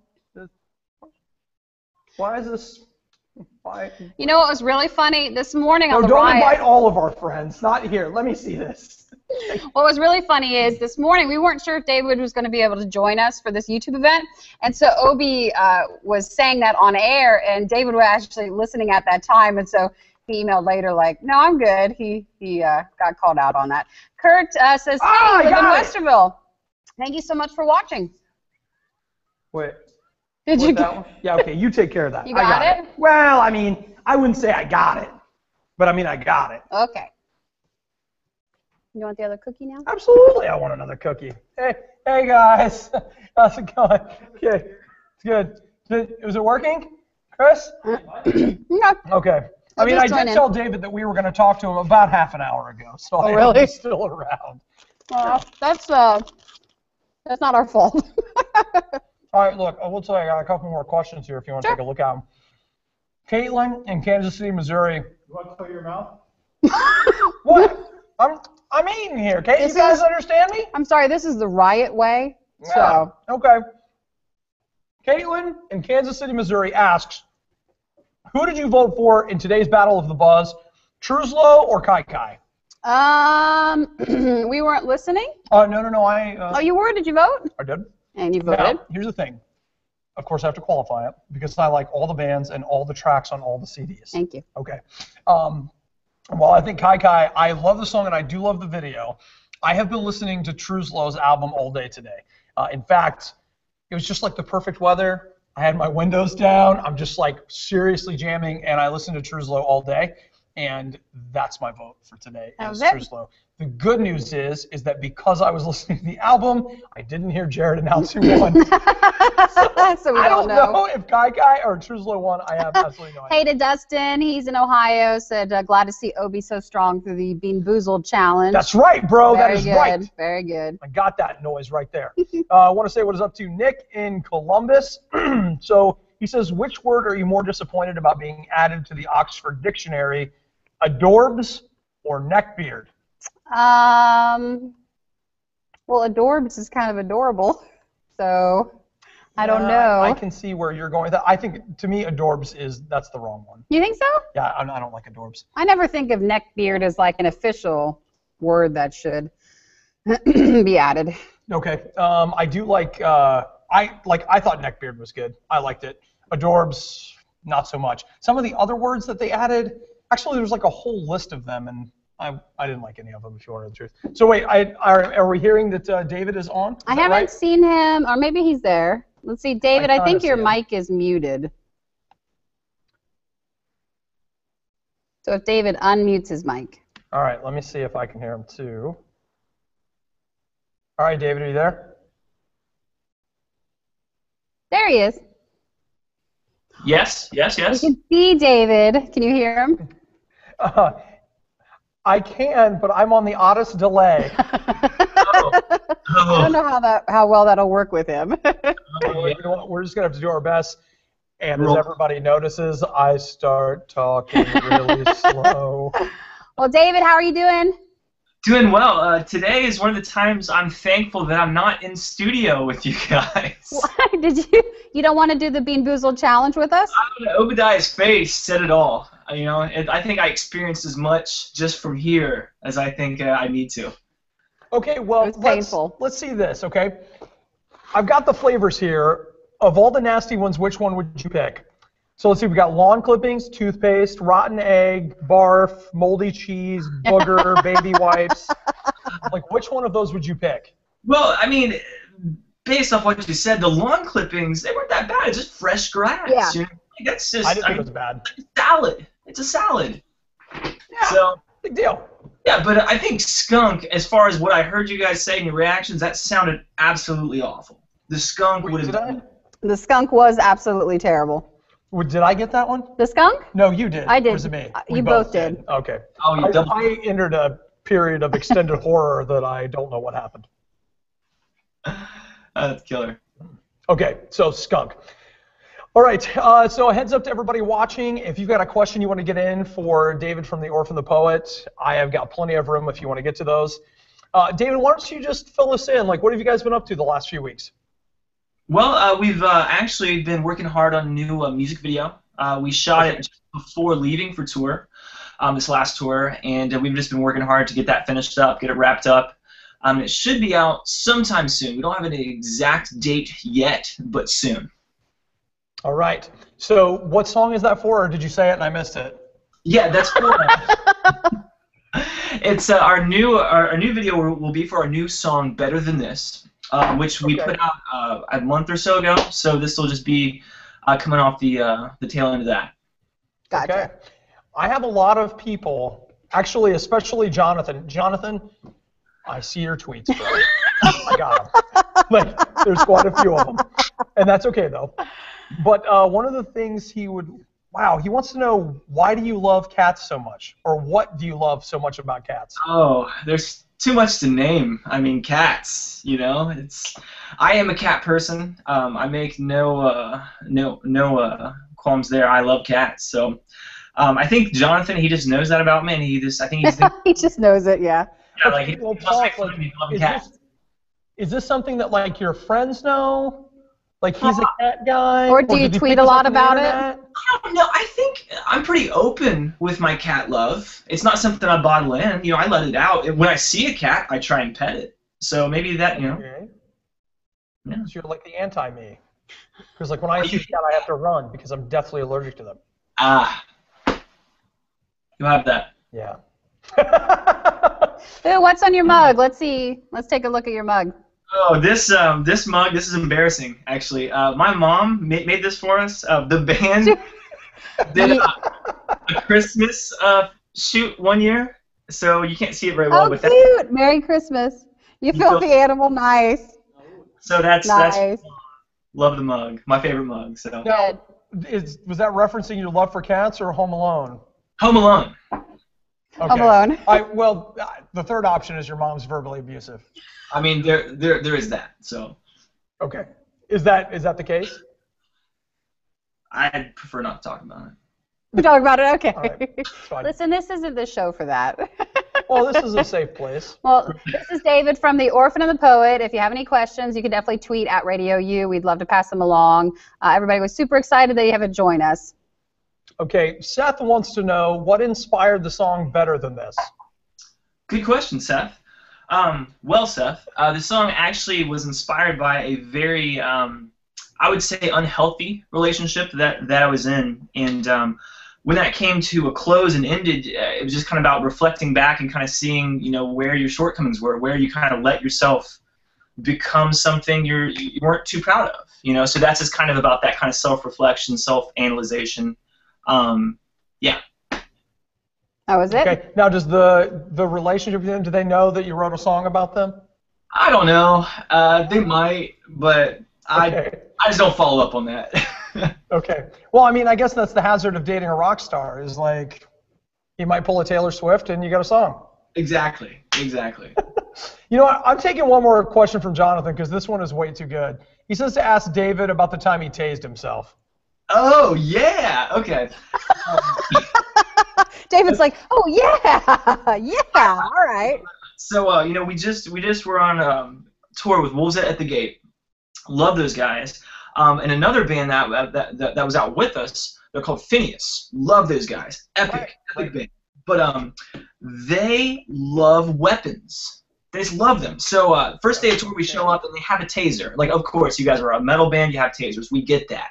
Why is this? Why? You know what was really funny this morning on the don't Riot? invite all of our friends. Not here. Let me see this. What was really funny is this morning we weren't sure if David was going to be able to join us for this YouTube event, and so Obi was saying that on air, and David was actually listening at that time, and so he emailed later like, "No, I'm good." He got called out on that. Kurt says, "Hey, I live in Westerville. Thank you so much for watching." Wait. Did you that one? Yeah, okay, you take care of that. You got it? Well, I mean, I wouldn't say I got it, but I mean, I got it. Okay. You want the other cookie now? Absolutely, I want another cookie. Hey guys, how's it going? Okay, it's good. Was it working, Chris? No. Okay. I mean, I did tell David that we were going to talk to him about half an hour ago, so I hope he's still around. That's not our fault. All right, look, I will tell you, I got a couple more questions here if you want to take a look at them. Caitlin in Kansas City, Missouri. You want to clear your mouth? What? I'm eating here. Can't you guys understand me? I'm sorry, this is the Riot way. Yeah. Okay. Caitlin in Kansas City, Missouri asks, who did you vote for in today's Battle of the Buzz, Truslow or Kai Kai? We weren't listening? No. Oh, you were? Did you vote? I did. And you voted? Now, here's the thing. Of course, I have to qualify it because I like all the bands and all the tracks on all the CDs. Thank you. Okay. Well, I think Kai Kai, I love the song and I do love the video. I have been listening to Truslow's album all day today. In fact, it was just like the perfect weather. I had my windows down. I'm just like seriously jamming and I listened to Truslow all day. and that's my vote for today. That Is was it? True Slow. The good news is that because I was listening to the album, I didn't hear Jared announce who won. So we I don't don't know if Guy or True Slow won. I have absolutely no idea. Hey to Dustin, he's in Ohio, said glad to see Obi so strong through the Bean Boozled challenge. That's right, bro. Very That is good. right. Very good. I got that noise right there. I want to say what is up to Nick in Columbus. So he says, which word are you more disappointed about being added to the Oxford Dictionary, adorbs or neckbeard? Well, adorbs is kind of adorable, so I don't know. I can see where you're going with that. I think, to me, adorbs that's the wrong one. You think so? Yeah, I don't like adorbs. I never think of neckbeard as like an official word that should be added. Okay. I do like, I thought neckbeard was good. I liked it. Adorbs, not so much. Some of the other words that they added, actually, there's like a whole list of them, and I didn't like any of them, if you want to know the truth. So wait, are we hearing that David is on? I haven't seen him, or maybe he's there. Let's see, David, I think your see him. mic is muted. So if David unmutes his mic. All right, let me see if I can hear him too. All right, David, are you there? There he is. Yes. You can see David. Can you hear him? I can, but I'm on the oddest delay. I don't know how well that'll work with him. You know what? We're just gonna have to do our best. And as everybody notices, I start talking really slow. Well, David, how are you doing? Doing well. Today is one of the times I'm thankful that I'm not in studio with you guys. Why did you don't want to do the Bean Boozled challenge with us? I don't know, Obadiah's face said it all. You know, I think I experienced as much just from here as I think I need to. Okay, well, It's painful. let's see this, okay? I've got the flavors here. Of all the nasty ones, which one would you pick? So let's see, we've got lawn clippings, toothpaste, rotten egg, barf, moldy cheese, booger, baby wipes. Like, which one of those would you pick? Well, I mean, based off what you said, the lawn clippings, they weren't that bad. It's just fresh grass. Yeah. You know? Like, that's just, I didn't think it was bad. It's salad. It's a salad. Yeah, So, big deal. yeah, but I think skunk, as far as what I heard you guys say in your reactions, that sounded absolutely awful. The skunk would have been... The skunk was absolutely terrible. Did I get that one? The skunk? No, you did. I did. Or was it me? You both did. Okay. Oh, you double. I entered a period of extended horror that I don't know what happened. That's killer. Okay, so skunk. All right, so a heads up to everybody watching. If you've got a question you want to get in for David from the Orphan the Poet, I have got plenty of room if you want to get to those. David, why don't you just fill us in? Like, what have you guys been up to the last few weeks? Well, we've actually been working hard on a new music video. We shot it just before leaving for tour, this last tour, and we've just been working hard to get that finished up, get it wrapped up. It should be out sometime soon. We don't have an exact date yet, but soon. All right. So what song is that for, or did you say it and I missed it? Yeah, that's cool. It's our new video will be for our new song, Better Than This. Which we put out a month or so ago, so this will just be coming off the tail end of that. Gotcha. Okay. I have a lot of people, actually, especially Jonathan. Jonathan, I see your tweets, bro. I got them. Like, there's quite a few of them, and that's okay though. But one of the things he wants to know, why do you love cats so much, or what do you love so much about cats? Oh, there's too much to name. I mean, cats. You know, I am a cat person. I make no qualms there. I love cats. So, I think Jonathan, he just knows that about me, and he just knows it. Yeah. Yeah, like he Well, must Paul, make fun of me for loving cats. Is this something that like your friends know? Like he's a cat guy? Or do you did he tweet pick a this lot up on the about it? internet? I don't know. I think I'm pretty open with my cat love. It's not something I bottle in. You know, I let it out. When I see a cat, I try and pet it. So maybe that, you know. Okay. Yeah. So you're like the anti-me. Because like when I see a cat, I have to run because I'm deathly allergic to them. Ah. You have that. Yeah. Ooh, what's on your mug? Let's see. Let's take a look at your mug. Oh, this mug, this is embarrassing, actually. My mom made this for us. The band did a Christmas shoot, 1 year. So you can't see it very well, Oh, but cute! Merry Christmas. You filthy animal. Nice. so that's Nice. love the mug, my favorite mug. So Now, was that referencing your love for cats or Home Alone? Home Alone. Okay. Home Alone. Well, the third option is your mom's verbally abusive. I mean, there is that. So Okay. Is that the case? I'd prefer not to talk about it. We talk about it. Okay. All right, it's fine. Listen, this isn't the show for that. Well, this is a safe place. Well, this is David from the Orphan and the Poet. If you have any questions, you can definitely tweet at Radio U. We'd love to pass them along. Everybody was super excited that you have joined us. Okay, Seth wants to know what inspired the song Better Than This? Good question, Seth. Well, Seth, the song actually was inspired by a very, I would say, unhealthy relationship that I was in, and when that came to a close and ended, it was just kind of about reflecting back and kind of seeing, where your shortcomings were, where you kind of let yourself become something you weren't too proud of, So that's just kind of about that kind of self-reflection, self-analyzation. Yeah. That was it? Okay. Now, does the relationship with them, do they know that you wrote a song about them? I don't know. They might, but Okay. I just don't follow up on that. Okay. Well, I mean, I guess that's the hazard of dating a rock star, is like, you might pull a Taylor Swift and you got a song. Exactly. You know what? I'm taking one more question from Jonathan because this one is way too good. He says to ask David about the time he tased himself. Oh, yeah. Okay. David's like, oh, yeah. Yeah. All right. So, we just were on tour with Wolves at the Gate. Love those guys. And another band that was out with us, they're called Phineas. Love those guys. Epic band. But they love weapons. They just love them. So first day of tour, we show up and they have a taser. Like, of course, you guys are a metal band, you have tasers. We get that.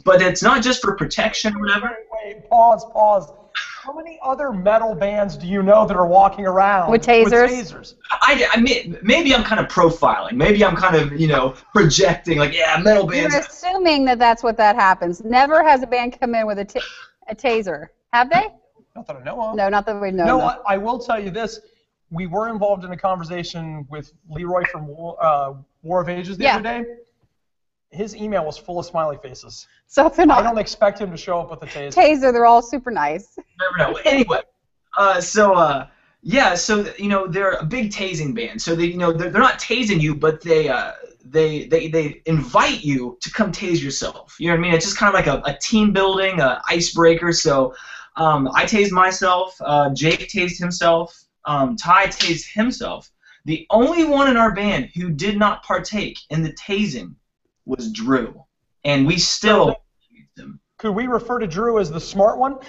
But it's not just for protection or whatever. Wait, pause. How many other metal bands do you know that are walking around with tasers? I mean, maybe I'm kind of profiling. Maybe I'm kind of, projecting. Like, yeah, metal bands. You're assuming that happens. Never has a band come in with a taser. Have they? Not that I know of. No, not that we know. No, I will tell you this. We were involved in a conversation with Leroy from War of Ages the other day. His email was full of smiley faces. So they're not. I don't expect him to show up with a taser. Taser, they're all super nice. Never know. Anyway, so they're a big tasing band. So they're not tasing you, but they invite you to come tase yourself. You know what I mean? It's just kind of like a team building, a icebreaker. So I tased myself. Jake tased himself. Ty tased himself. The only one in our band who did not partake in the tasing was Drew, and we still tased him. Could we refer to Drew as the smart one?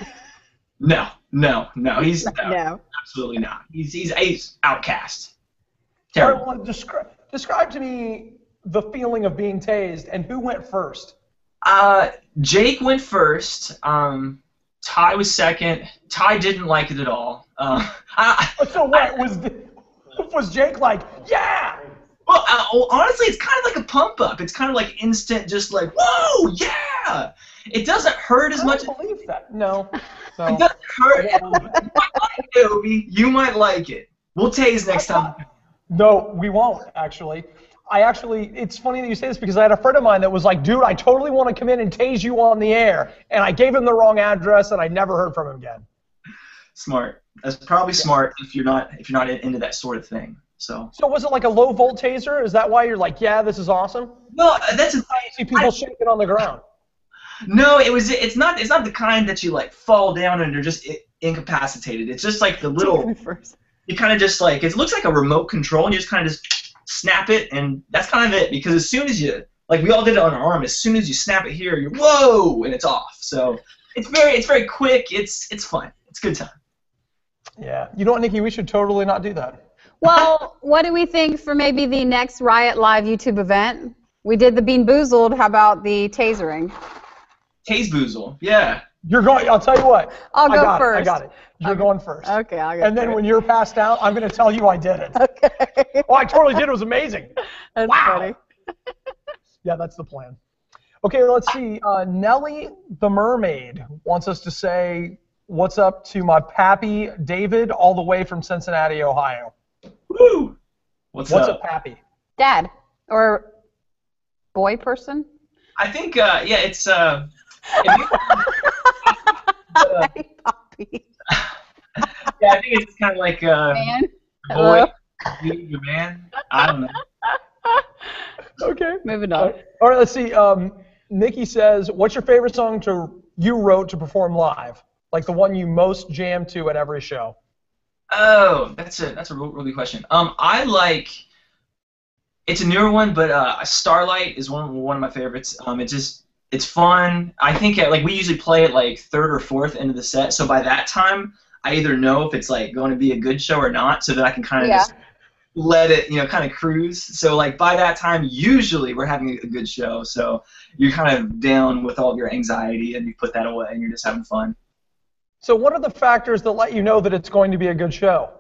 No, he's no, absolutely not. He's outcast. All Terrible. right, well, describe to me the feeling of being tased and who went first. Jake went first. Ty was second. Ty didn't like it at all. So what was Jake like? Yeah. Well, honestly, it's kind of like a pump up. It's kind of like instant, just like whoa, yeah. It doesn't hurt as much. I don't believe that. No. It doesn't hurt. You might like it, Obi. You might like it. We'll tase next time. No, we won't, actually. It's funny that you say this because I had a friend of mine that was like, dude, I totally want to come in and tase you on the air. And I gave him the wrong address and I never heard from him again. Smart. That's probably smart if you're not into that sort of thing. So was it like a low volt taser? Is that why you're like, yeah, this is awesome? No, that's I see people shaking on the ground. No, it's not the kind that you like fall down and you're just incapacitated. It's just like the little. You kind of just like it looks like a remote control and you just kind of just snap it and that's kind of it because as soon as you like we all did it on our arm, as soon as you snap it here, you're whoa and it's off. So it's very quick. It's fun. It's a good time. Yeah. You know what, Nikki? We should totally not do that. Well, what do we think for maybe the next Riot Live YouTube event? We did the Bean Boozled. How about the tasering? Tase Boozle, yeah. You're going. I'll tell you what. I'll go first. I got it. You're going first. Okay, I'll go And then first. when you're passed out, I'm going to tell you I did it. Okay. Oh, I totally did. It was amazing. That's Wow. funny. Yeah, that's the plan. Okay, let's see. Nellie the Mermaid wants us to say what's up to my pappy David, all the way from Cincinnati, Ohio. Woo! What's What's up? a pappy? Dad or boy person? I think, yeah, it's, if you- Hey, Poppy. yeah, I think it's kind of like, Man. boy, you, man. I don't know. Okay. Moving on. All right, let's see. Nikki says, what's your favorite song you wrote to perform live? Like the one you most jam to at every show? Oh, that's a real good question. I like, it's a newer one, but Starlight is one of my favorites. It's fun. I think like we usually play it like third or fourth into the set, so by that time I either know if it's like going to be a good show or not, so that I can kind of just let it, kind of cruise. So like by that time, usually we're having a good show, so you're kind of down with all your anxiety and you put that away and you're just having fun. So what are the factors that let you know that it's going to be a good show?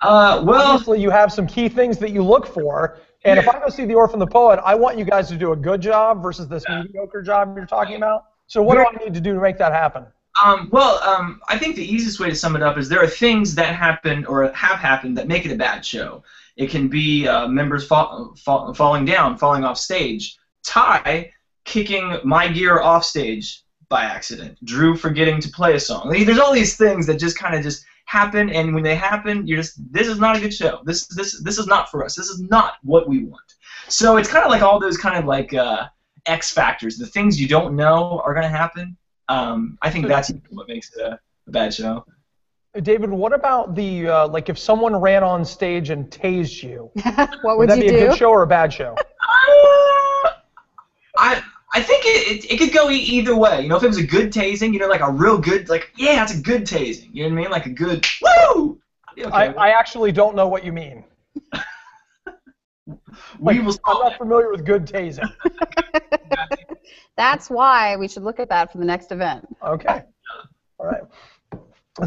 Well, obviously you have some key things that you look for, and if I go see the Orphan the Poet, I want you guys to do a good job versus this mediocre job you're talking about. So what do I need to do to make that happen? I think the easiest way to sum it up is there are things that happen or have happened that make it a bad show. It can be members falling down, falling off stage, Ty kicking my gear off stage by accident, Drew forgetting to play a song. There's all these things that just kind of just happen, and when they happen, this is not a good show. This is not for us. This is not what we want. So it's kind of like all those kind of like X factors. The things you don't know are going to happen. I think that's what makes it a bad show. David, what about the like if someone ran on stage and tased you? What would would that you be do? a good show or a bad show? I think it could go either way. If it was a good tasing, like a real good, like, yeah, that's a good tasing. You know what I mean? Like a good, woo! Okay. I actually don't know what you mean. I'm not familiar with good tasing. That's why we should look at that for the next event. Okay. All right.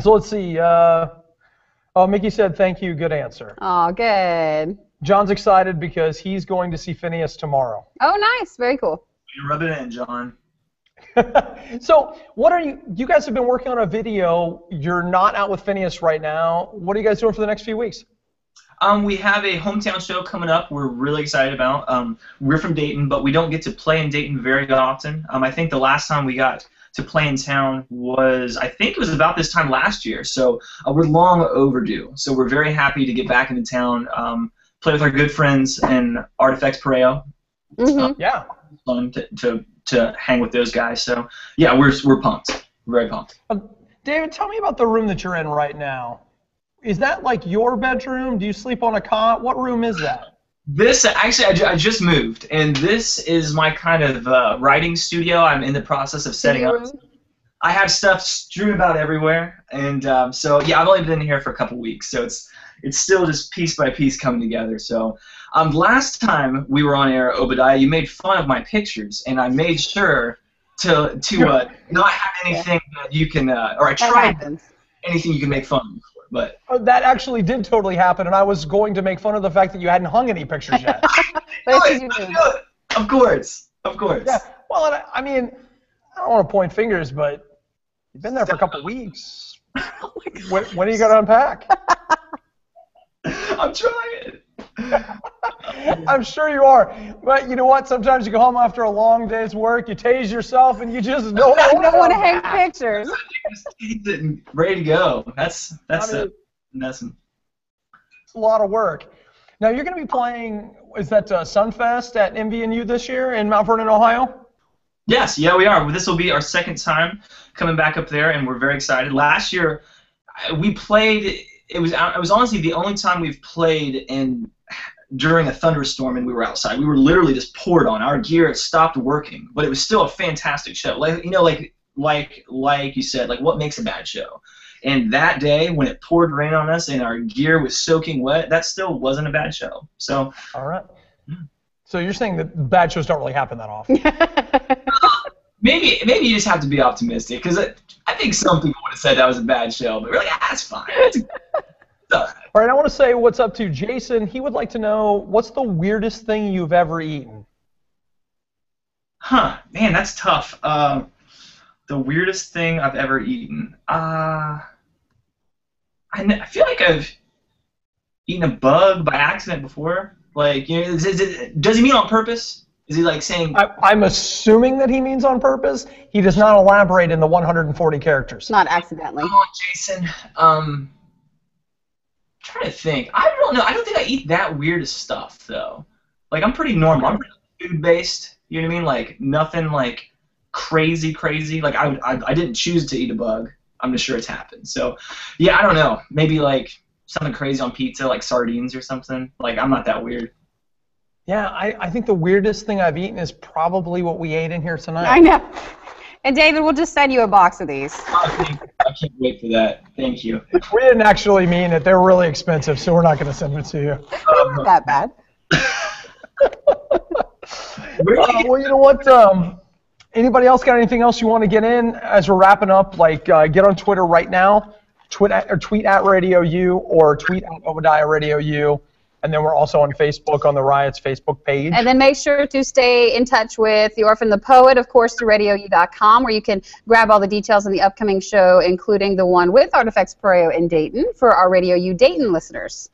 So let's see. Mickey said, thank you. Good answer. Oh, good. John's excited because he's going to see Phineas tomorrow. Oh, nice. Very cool. You rub it in, John. So what are you guys have been working on a video. You're not out with Phineas right now. What are you guys doing for the next few weeks? We have a hometown show coming up we're really excited about. We're from Dayton, but we don't get to play in Dayton very often. I think the last time we got to play in town was, I think it was about this time last year. So we're long overdue. So we're very happy to get back into town, play with our good friends and Artifacts Pareo. Mm-hmm. Yeah. Fun to hang with those guys. So yeah, we're pumped. We're very pumped. David, tell me about the room that you're in right now. Is that like your bedroom? Do you sleep on a cot? What room is that? This actually, I just moved, and this is my kind of writing studio. I'm in the process of setting up. I have stuff strewn about everywhere, and so yeah, I've only been in here for a couple weeks, so it's still just piece by piece coming together. So last time we were on air, Obadiah, you made fun of my pictures, and I made sure to not have anything that you can, or I tried anything you can make fun of. But that actually did totally happen, and I was going to make fun of the fact that you hadn't hung any pictures yet. Of course. Yeah. Well, I mean, I don't want to point fingers, but you've been there for a couple weeks. When are you going to unpack? I'm trying. I'm sure you are. But you know what? Sometimes you go home after a long day's work, you tase yourself, and you just don't want to hang pictures. Ready to go. That's a lot of work. Now you're going to be playing. Is that Sunfest at MVNU this year in Mount Vernon, Ohio? Yes. Yeah, we are. This will be our second time coming back up there, and we're very excited. Last year, we played. It was honestly the only time we've played during a thunderstorm and we were outside. We were literally just poured on. Our gear stopped working, but it was still a fantastic show. Like you said, like what makes a bad show? And that day when it poured rain on us and our gear was soaking wet, that still wasn't a bad show. So. All right. So you're saying that bad shows don't really happen that often? Maybe you just have to be optimistic because I think some people would have said that was a bad show, but really, that's fine. All right, I want to say what's up to Jason. He would like to know what's the weirdest thing you've ever eaten? Man, that's tough. The weirdest thing I've ever eaten. I feel like I've eaten a bug by accident before. Like, you know, does he mean on purpose? Is he like saying? I'm assuming that he means on purpose. He does not elaborate in the 140 characters. Not accidentally. Come on, Jason. I'm trying to think. I don't know. I don't think I eat that weird of stuff though. Like, I'm pretty normal. I'm pretty food based. You know what I mean? Like, nothing like crazy. Like, I didn't choose to eat a bug. I'm just sure it's happened. So, yeah, I don't know. Maybe like something crazy on pizza, like sardines or something. Like, I'm not that weird. Yeah, I think the weirdest thing I've eaten is probably what we ate in here tonight. I know. And David, we'll just send you a box of these. I can't wait for that. Thank you. We didn't actually mean it. They're really expensive, so we're not going to send it to you. Not that bad. Well, you know what? Anybody else got anything else you want to get in as we're wrapping up? Like, get on Twitter right now, tweet at Radio U or tweet at Obadiah Radio U. And then we're also on Facebook on the Riot's Facebook page. And then make sure to stay in touch with the Orphan the Poet, of course, through radiou.com, where you can grab all the details on the upcoming show, including the one with Artifacts Perio in Dayton for our Radio U Dayton listeners.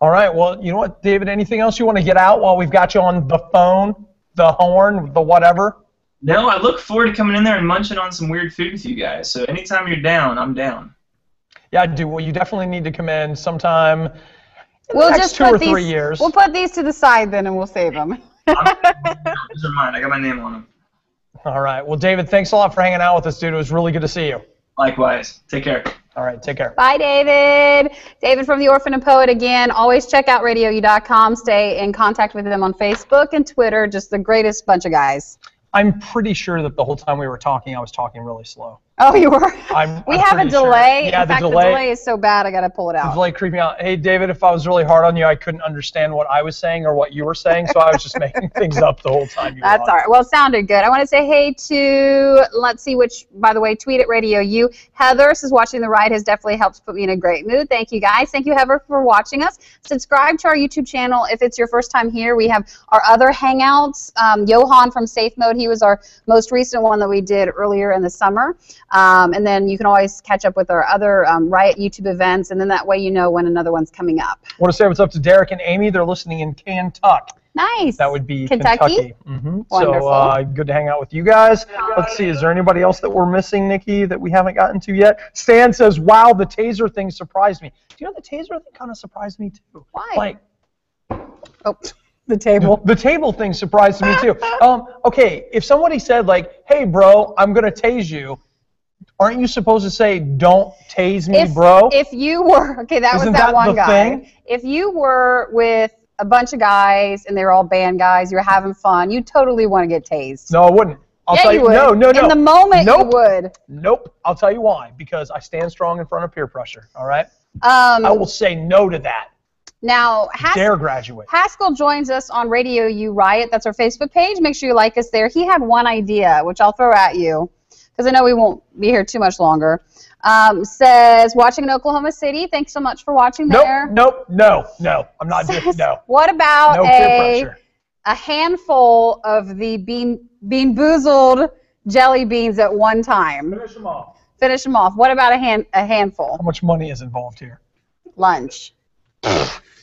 All right. Well, you know what, David, anything else you want to get out while we've got you on the phone, the horn, the whatever? No, I look forward to coming in there and munching on some weird food with you guys. So anytime you're down, I'm down. Yeah, I do. Well, you definitely need to come in sometime in We'll the next just 2 put or these, 3 years. We'll put these to the side then, and we'll save them. These are mine. I got my name on them. All right. Well, David, thanks a lot for hanging out with us, dude. It was really good to see you. Likewise. Take care. All right. Take care. Bye, David. David from the Orphan and Poet again. Always check out radiou.com. Stay in contact with them on Facebook and Twitter. Just the greatest bunch of guys. I'm pretty sure that the whole time we were talking, I was talking really slow. Oh, you were? We have a delay. Sure. Yeah, in fact, the delay is so bad, I got to pull it out. The delay creeped me out. Hey, David, if I was really hard on you, I couldn't understand what I was saying or what you were saying, so I was just making things up the whole time. That's all right. Well, it sounded good. I want to say hey to, let's see which, by the way, tweet at Radio U. Heather says watching the ride has definitely helped put me in a great mood. Thank you, guys. Thank you, Heather, for watching us. Subscribe to our YouTube channel if it's your first time here. We have our other hangouts. Johan from Safe Mode, he was our most recent one that we did earlier in the summer. And then you can always catch up with our other Riot YouTube events, and then that way you know when another one's coming up. I want to say what's up to Derek and Amy. They're listening in Kentucky. Nice. That would be Kentucky. Mm-hmm. Wonderful. So good to hang out with you guys. Let's see, is there anybody else that we're missing, Nikki, that we haven't gotten to yet? Stan says, wow, the taser thing surprised me. Do you know the taser thing kind of surprised me too? Why? Like, oh, the table. The table thing surprised me too. Okay, if somebody said like, hey bro, I'm going to tase you, aren't you supposed to say, don't tase me, bro? If you were, okay, that Isn't was that one guy. Thing? If you were with a bunch of guys and they're all band guys, you're having fun, you totally want to get tased. No, I wouldn't. I'll yeah, tell you would. No. In the moment, you would. Nope. I'll tell you why. Because I stand strong in front of peer pressure, all right? I will say no to that. Now, dare graduate. Haskell joins us on Radio U Riot. That's our Facebook page. Make sure you like us there. He had one idea, which I'll throw at you, because I know we won't be here too much longer. Says, watching in Oklahoma City. Thanks so much for watching there. No. I'm not doing no. What about no peer pressure. A handful of the Bean Boozled jelly beans at one time? Finish them off. Finish them off. What about a handful? How much money is involved here? Lunch.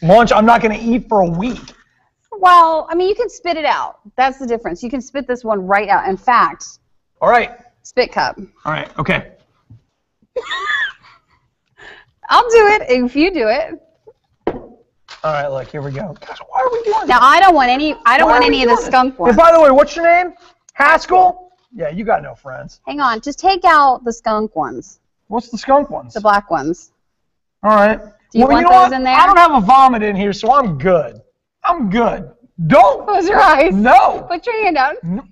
Lunch I'm not going to eat for a week. Well, I mean, you can spit it out. That's the difference. You can spit this one right out. In fact. All right. Spit cup. All right. Okay. I'll do it if you do it. All right, look, here we go. Gosh, why are we doing now? I don't want any. I don't want any of the skunk ones. Hey, by the way, what's your name? Haskell? Yeah, you got no friends. Hang on, just take out the skunk ones. What's the skunk ones? The black ones. All right. Do you want those in there? I don't have a vomit in here, so I'm good. I'm good. Don't. Close your eyes. No. Put your hand down. No.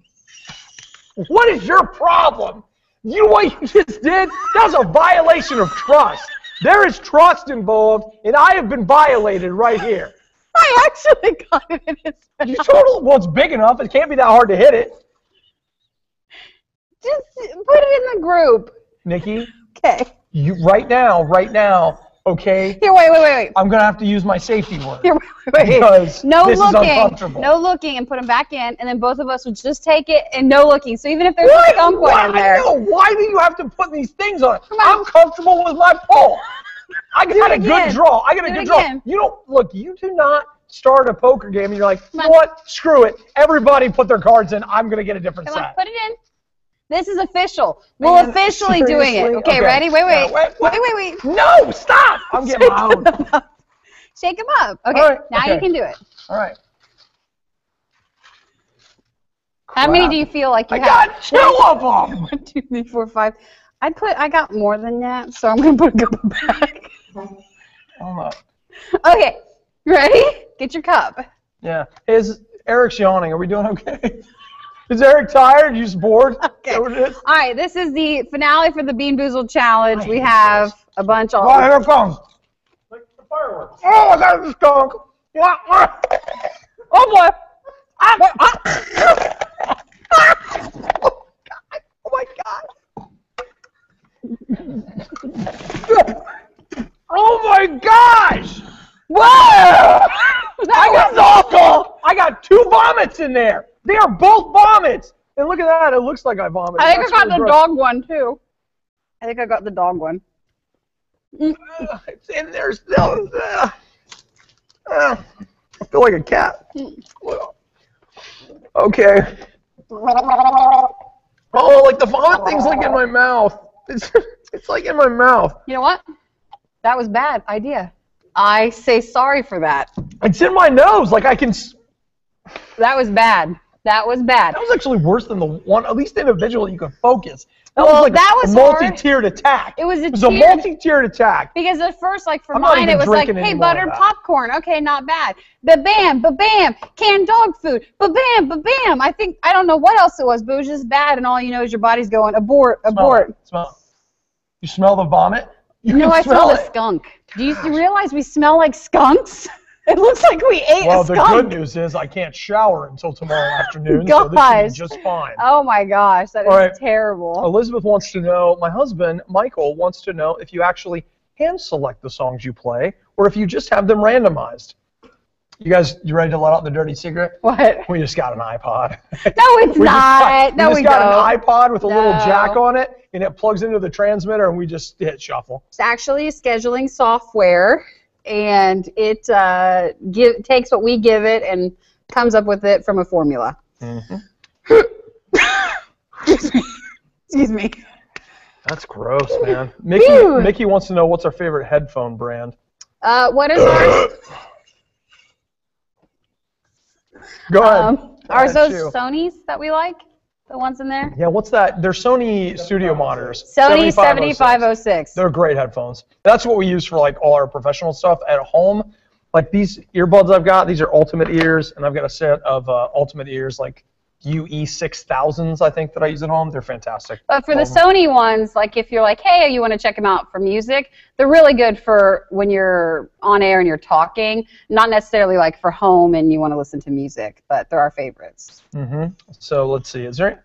What is your problem? You know what you just did? That's a violation of trust. There is trust involved, and I have been violated right here. I actually got it in his mouth. You well, it's big enough. It can't be that hard to hit it. Just put it in the group. Nikki. Okay. You right now, Okay? Here, wait. I'm going to have to use my safety word. Here, wait. Because No this is looking. uncomfortable. No looking, and put them back in, and then both of us would just take it and no looking. So even if there's a skunk one in there. No, why do you have to put these things on? Come on. I'm comfortable with my pole. I got a good draw. I got a Do it good draw. again. You don't look. You do not start a poker game and you're like, you know what? Screw it. Everybody put their cards in. I'm gonna get a different Come on, set. put it in. This is official. We're officially doing it. Seriously? Okay, ready? Wait. Wait. No, stop. I'm getting my own. Shake them up. Okay, All right, now you can do it. All right. How many do you feel like you I have? got 2 of them. 1, 2, 3, 4, 5. I got more than that, so I'm gonna put a couple back. Hold up. Okay, ready? Get your cup. Yeah. Eric's yawning. Are we doing okay? Is Eric tired? You just bored? Okay. Is that what it is? All right, this is the finale for the Bean Boozled challenge. We have a bunch of. Oh, here it comes. Like the fireworks. Oh, I got a skunk. Oh boy! Oh my god! Oh my gosh! Whoa! That was awful! I got 2 vomits in there. They are both vomits. And look at that. It looks like I vomited. I think I got That's the really dog one too. I think I got the dog one. gross. It's in there still. I feel like a cat. Okay. Oh, like the vomit thing's like in my mouth. It's like in my mouth. You know what? That was bad idea. I say sorry for that. It's in my nose. Like I can. That was bad. That was bad. That was actually worse than the one. At least individually, you could focus. That Well, was like that was a multi-tiered attack. It was a a tiered- multi-tiered attack. Because at first, like for I'm not mine, even it was like, drinking hey, any more of buttered that. popcorn. Okay, not bad. Ba-bam, ba-bam, canned dog food. Ba-bam, ba-bam. I don't know what else it was, but it was just bad, and all you know is your body's going, abort, abort. Smell it. You smell the vomit? You know, can I smell a it. skunk. Do you realize we smell like skunks? It looks like we ate Well, a the skunk. good news is I can't shower until tomorrow afternoon, so this Gosh. is just fine. Oh my gosh, that is All right. terrible. Elizabeth wants to know, my husband, Michael, wants to know if you actually hand select the songs you play or if you just have them randomized. You guys, you ready to let out the dirty secret? What? We just got an iPod. No, it's not. No, we we just got don't. an iPod with a little No. jack on it, and it plugs into the transmitter, and we just hit shuffle. It's actually a scheduling software, and it takes what we give it and comes up with it from a formula. Mm-hmm. Excuse me. That's gross, man. Phew. Mickey wants to know what's our favorite headphone brand. What is ours? Go ahead. Are those Chew. Sony's that we like? The ones in there? Yeah, what's that? They're Sony studio monitors. Sony 7506. 7506. They're great headphones. That's what we use for like all our professional stuff at home. Like these earbuds I've got, these are Ultimate Ears, and I've got a set of Ultimate Ears like UE6000s, I think, that I use at home. They're fantastic. But for the Sony ones, like if you're like, hey, you want to check them out for music, they're really good for when you're on air and you're talking, not necessarily like for home and you want to listen to music, but they're our favorites. Mm-hmm. So let's see. Is there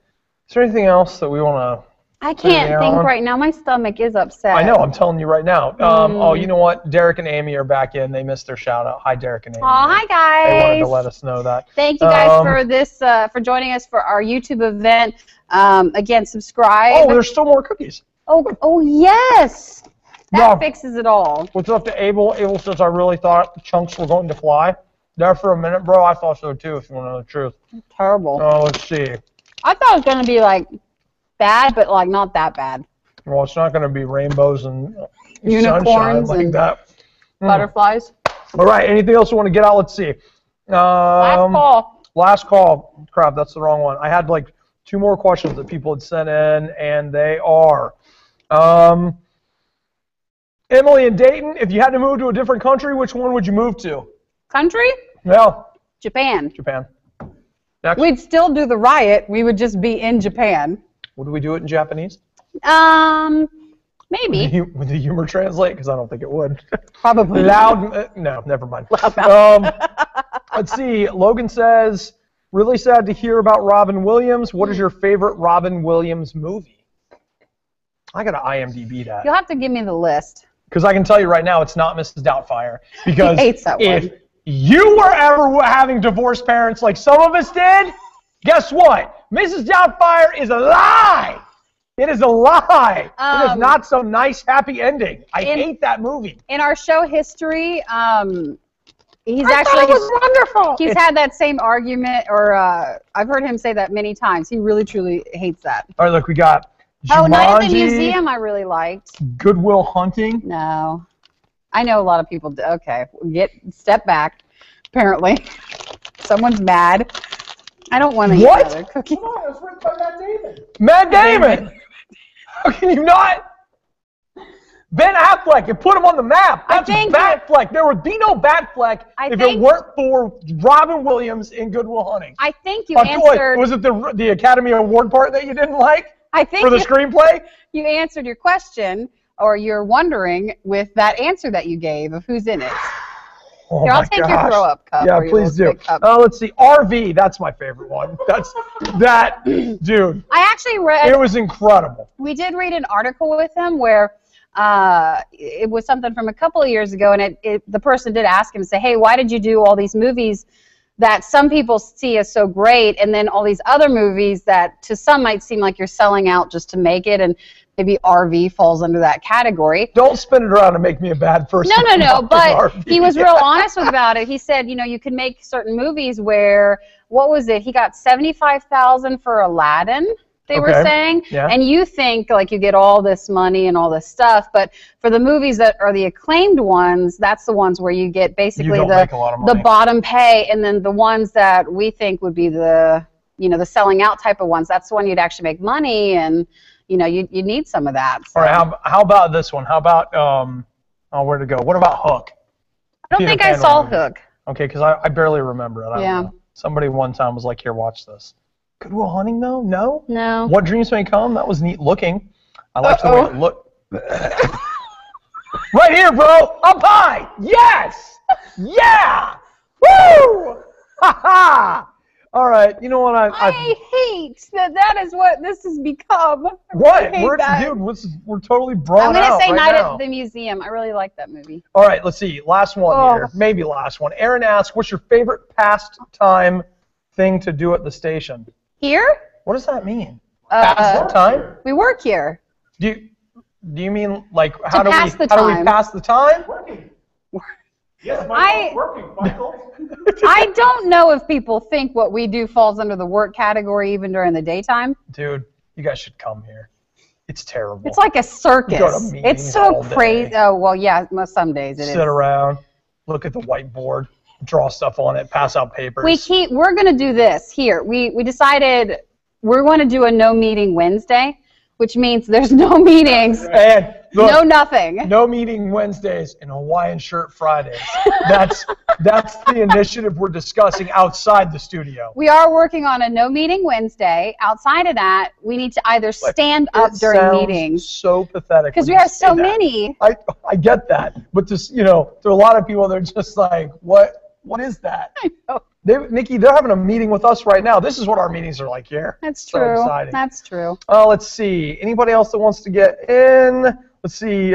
anything else that we want to... I can't think right now. My stomach is upset. I know. I'm telling you right now. Oh, you know what? Derek and Amy are back in. They missed their shout out. Hi, Derek and Amy. Oh, hi guys. They wanted to let us know that. Thank you guys for this, for joining us for our YouTube event. Again, subscribe. Oh, there's still more cookies. Oh yes. That Yeah. fixes it all. What's up to Abel? Abel says, I really thought the chunks were going to fly. There for a minute, bro. I thought so too, if you want to know the truth. Terrible. Oh, let's see. I thought it was going to be like bad, but like not that bad. Well, it's not going to be rainbows and Unicorns sunshine like and that. Butterflies. All right. Anything else you want to get out? Let's see. Last call. Last call. Crap, that's the wrong one. I had like 2 more questions that people had sent in, and they are, Emily and Dayton, if you had to move to a different country, which one would you move to? Country? Yeah, Japan. Japan. Next. We'd still do the Riot. We would just be in Japan. Would we do it in Japanese? Maybe. Would the humor translate? Because I don't think it would. Probably. Loud. No, never mind. Let's see. Logan says, really sad to hear about Robin Williams. What is your favorite Robin Williams movie? I got to IMDb that. You'll have to give me the list. Because I can tell you right now, it's not Mrs. Doubtfire. Because He hates that if one. you were ever having divorced parents like some of us did, guess what? Mrs. Doubtfire is a lie. It is a lie. It is not some nice, happy ending. I hate that movie. In our show history, he's I thought it was wonderful. He's had that same argument, or I've heard him say that many times. He really, truly hates that. All right, look, we got Oh, Night at the Jumanji, Museum I really liked. Good Will Hunting. No. I know a lot of people do. Okay, step back, apparently. Someone's mad. I don't want to eat What? another cookie. Come on, it was written by Matt Damon. Matt Damon. How can you not? Ben Affleck, you put him on the map. That's Batfleck. There would be no Batfleck if it weren't for Robin Williams in Good Will Hunting. I think you answered. Was it the Academy Award part that you didn't like? I think for the screenplay? You answered your question, or you're wondering with that answer that you gave of who's in it. Oh Here, I'll my take your gosh. throw-up cup. Yeah, or your please little do. stick cup. Let's see. RV, that's my favorite one. That's that, dude. I actually read. It was incredible. We did read an article with him where it was something from a couple of years ago, and the person did ask him, say, hey, why did you do all these movies that some people see as so great, and then all these other movies that to some might seem like you're selling out just to make it, and maybe RV falls under that category. Don't spin it around and make me a bad person. No, but he was real honest about it. He said, you know, you can make certain movies where, what was it? He got $75,000 for Aladdin, they were saying, and you think like you get all this money and all this stuff, but for the movies that are the acclaimed ones, that's the ones where you get basically the bottom pay, and then the ones that we think would be the, you know, the selling out type of ones, that's the one you'd actually make money, and you know, you need some of that. So. All right, how about this one? How about where'd it go? What about Hook? I don't think I saw Hook. Okay, because I barely remember it. I don't know. Somebody one time was like, here, watch this. Good Will Hunting, though? No? No. What Dreams May Come? That was neat looking. I liked the way it looked. Right here, bro! Up high! Yes! Yeah! Woo! Ha-ha! All right, you know what? I hate that is what this has become. What? We're totally brought out. I'm going to say Night now. at the Museum. I really like that movie. All right, let's see. Last one here. Maybe last one. Aaron asks, what's your favorite pastime thing to do at the station? Here? What does that mean? Pastime? We work here. Do you mean like how do we pass the time? Working. Yes, Michael, working, Michael. I don't know if people think what we do falls under the work category even during the daytime. Dude, you guys should come here. It's terrible. It's like a circus. It's so crazy. Oh, well, yeah, some days it is. Sit around, look at the whiteboard, draw stuff on it, pass out papers. We're going to do this here. We decided we're going to do a no meeting Wednesday, which means there's no meetings. And look, no nothing. No meeting Wednesdays and Hawaiian shirt Fridays. That's the initiative we're discussing outside the studio. We are working on a no meeting Wednesday. Outside of that, we need to either stand up during meetings. So pathetic. Because we have so many. I get that, but just there are a lot of people that are just like, what is that? I know. Nikki, they're having a meeting with us right now. This is what our meetings are like here. That's true. So exciting. That's true. Let's see. Anybody else that wants to get in? Let's see.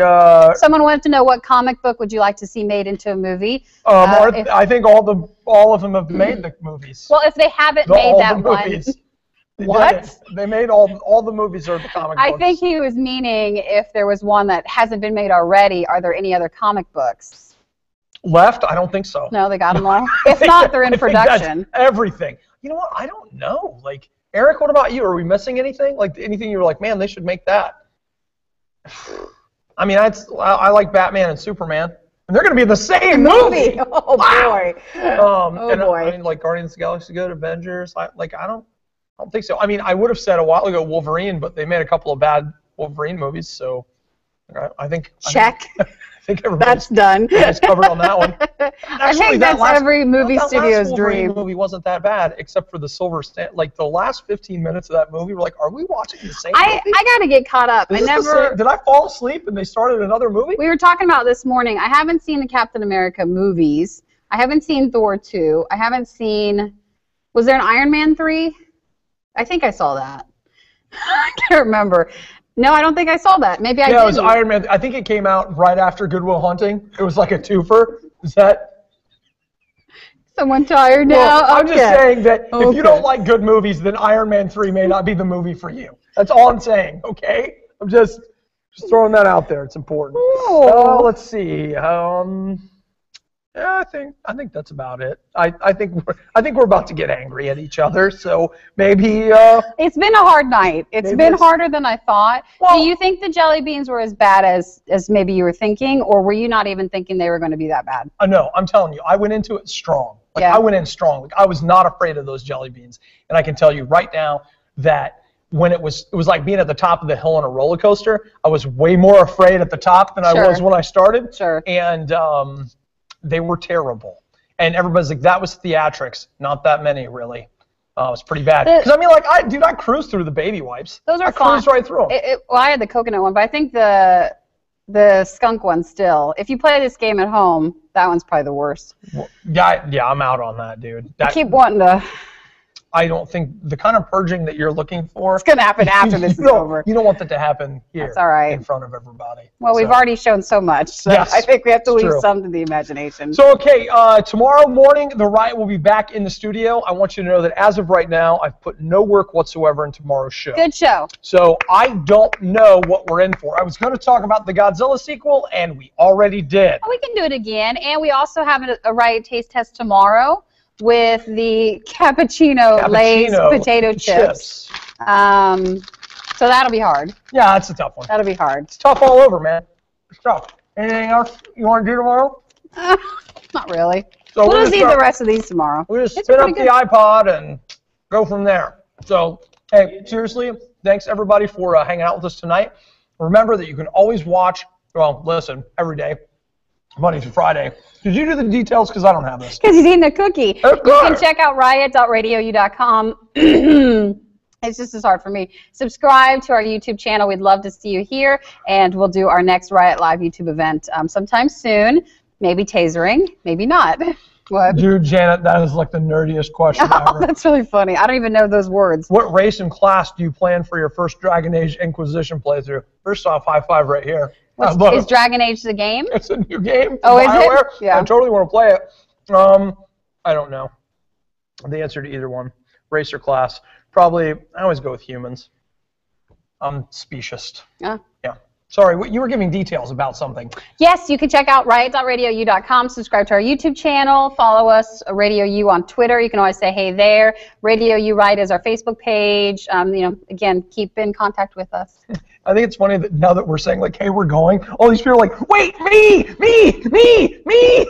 Someone wanted to know what comic book would you like to see made into a movie? I think all of them have made the movies. Well, if they haven't made that one. What? They made all the movies are the comic books. I think he was meaning if there was one that hasn't been made already, are there any other comic books? Left? I don't think so. No, they got them all. If not, they're in production. That's everything. You know what? I don't know. Like, Eric, what about you? Are we missing anything? Like, anything you were like, man, they should make that? I mean, I like Batman and Superman. And they're going to be in the same movie. Oh, boy. Boy. I mean, like, Guardians of the Galaxy good, Avengers. I don't think so. I mean, I would have said a while ago Wolverine, but they made a couple of bad Wolverine movies, so I think... Check. I think that's done. Everybody's covered on that one. Actually, I think that's every movie studio's dream. The movie wasn't that bad, except for the silver stand. Like the last 15 minutes of that movie, we're like, are we watching the same movie? I got to get caught up. Did I fall asleep and they started another movie? We were talking about this morning. I haven't seen the Captain America movies. I haven't seen Thor 2. I haven't seen. Was there an Iron Man 3? I think I saw that. I can't remember. No, I don't think I saw that. Maybe I did. Yeah, it was Iron Man. I think it came out right after Good Will Hunting. It was like a twofer. Is that? Someone tired now? Well, I'm Okay. just saying that if you don't like good movies, then Iron Man 3 may not be the movie for you. That's all I'm saying, okay? I'm just throwing that out there. It's important. Let's see. Yeah, I think that's about it. I think we're about to get angry at each other, so maybe It's been a hard night. It's been harder than I thought. Well, do you think the jelly beans were as bad as maybe you were thinking, or were you not even thinking they were going to be that bad? No, I'm telling you, I went into it strong. Like, Yeah. I went in strong. Like, I was not afraid of those jelly beans, and I can tell you right now that when it was like being at the top of the hill on a roller coaster. I was way more afraid at the top than I was when I started. Sure. And they were terrible. And everybody's like, that was theatrics. Not that many, really. It was pretty bad. Because, I mean, like, I cruised through the baby wipes. Those are I fun. cruised right through them. Well, I had the coconut one, but I think the skunk one still. If you play this game at home, that one's probably the worst. Well, yeah, I'm out on that, dude. I keep wanting to. I don't think the kind of purging that you're looking for. It's going to happen after this is over. You don't want that to happen here. That's all right. In front of everybody. Well, we've already shown so much, so Yes, I think we have to leave true. some to the imagination. So, okay, tomorrow morning, the Riot will be back in the studio. I want you to know that as of right now, I've put no work whatsoever in tomorrow's show. Good show. So I don't know what we're in for. I was going to talk about the Godzilla sequel, and we already did. Oh, we can do it again, and we also have a Riot taste test tomorrow with the cappuccino Lay's potato chips. So that'll be hard. Yeah, that's a tough one. That'll be hard. It's tough all over, man. It's tough. Anything else you want to do tomorrow? Not really. So We'll just eat the rest of these tomorrow. We'll just It's spin up pretty the iPod and go from there. So, hey, seriously, thanks everybody for hanging out with us tonight. Remember that you can always watch, well, listen, every day, Monday through Friday. Did you do the details? Because I don't have this. Because he's eating a cookie. Okay. You can check out riot.radiou.com. It's just as hard for me. Subscribe to our YouTube channel. We'd love to see you here, and we'll do our next Riot Live YouTube event sometime soon. Maybe tasering, maybe not. What? Dude, Janet, that is like the nerdiest question ever. That's really funny. I don't even know those words. What race and class do you plan for your first Dragon Age Inquisition playthrough? First off, high five right here. Is Dragon Age the game? It's a new game. Oh, is BioWare. it? Yeah. I totally want to play it. I don't know. The answer to either one, race or class. Probably, I always go with humans. I'm speciest. Yeah. Yeah. Sorry, you were giving details about something. Yes, you can check out riot.radiou.com, subscribe to our YouTube channel, follow us, Radio U on Twitter. You can always say hey there. Radio U Riot is our Facebook page. Again, keep in contact with us. I think it's funny that now that we're saying, like, hey, we're going, all these people are like, wait, me!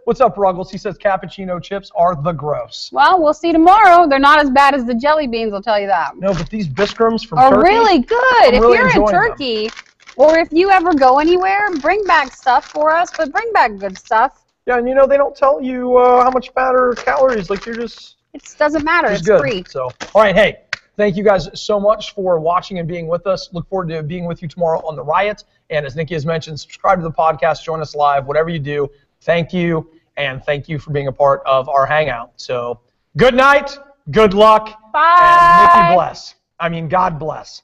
What's up, Ruggles? He says cappuccino chips are the gross. Well, we'll see tomorrow. They're not as bad as the jelly beans, I'll tell you that. No, but these Biskrams from are Turkey really good. If really you're in enjoying Turkey, or if you ever go anywhere, bring back stuff for us, but bring back good stuff. Yeah, and they don't tell you how much fat or calories. Like, you're just... It doesn't matter. It's good. free. So, all right, hey, thank you guys so much for watching and being with us. Look forward to being with you tomorrow on The Riot. And as Nikki has mentioned, subscribe to the podcast, join us live, whatever you do. Thank you, and thank you for being a part of our hangout. So, good night, good luck, Bye. and Nikki bless. God bless.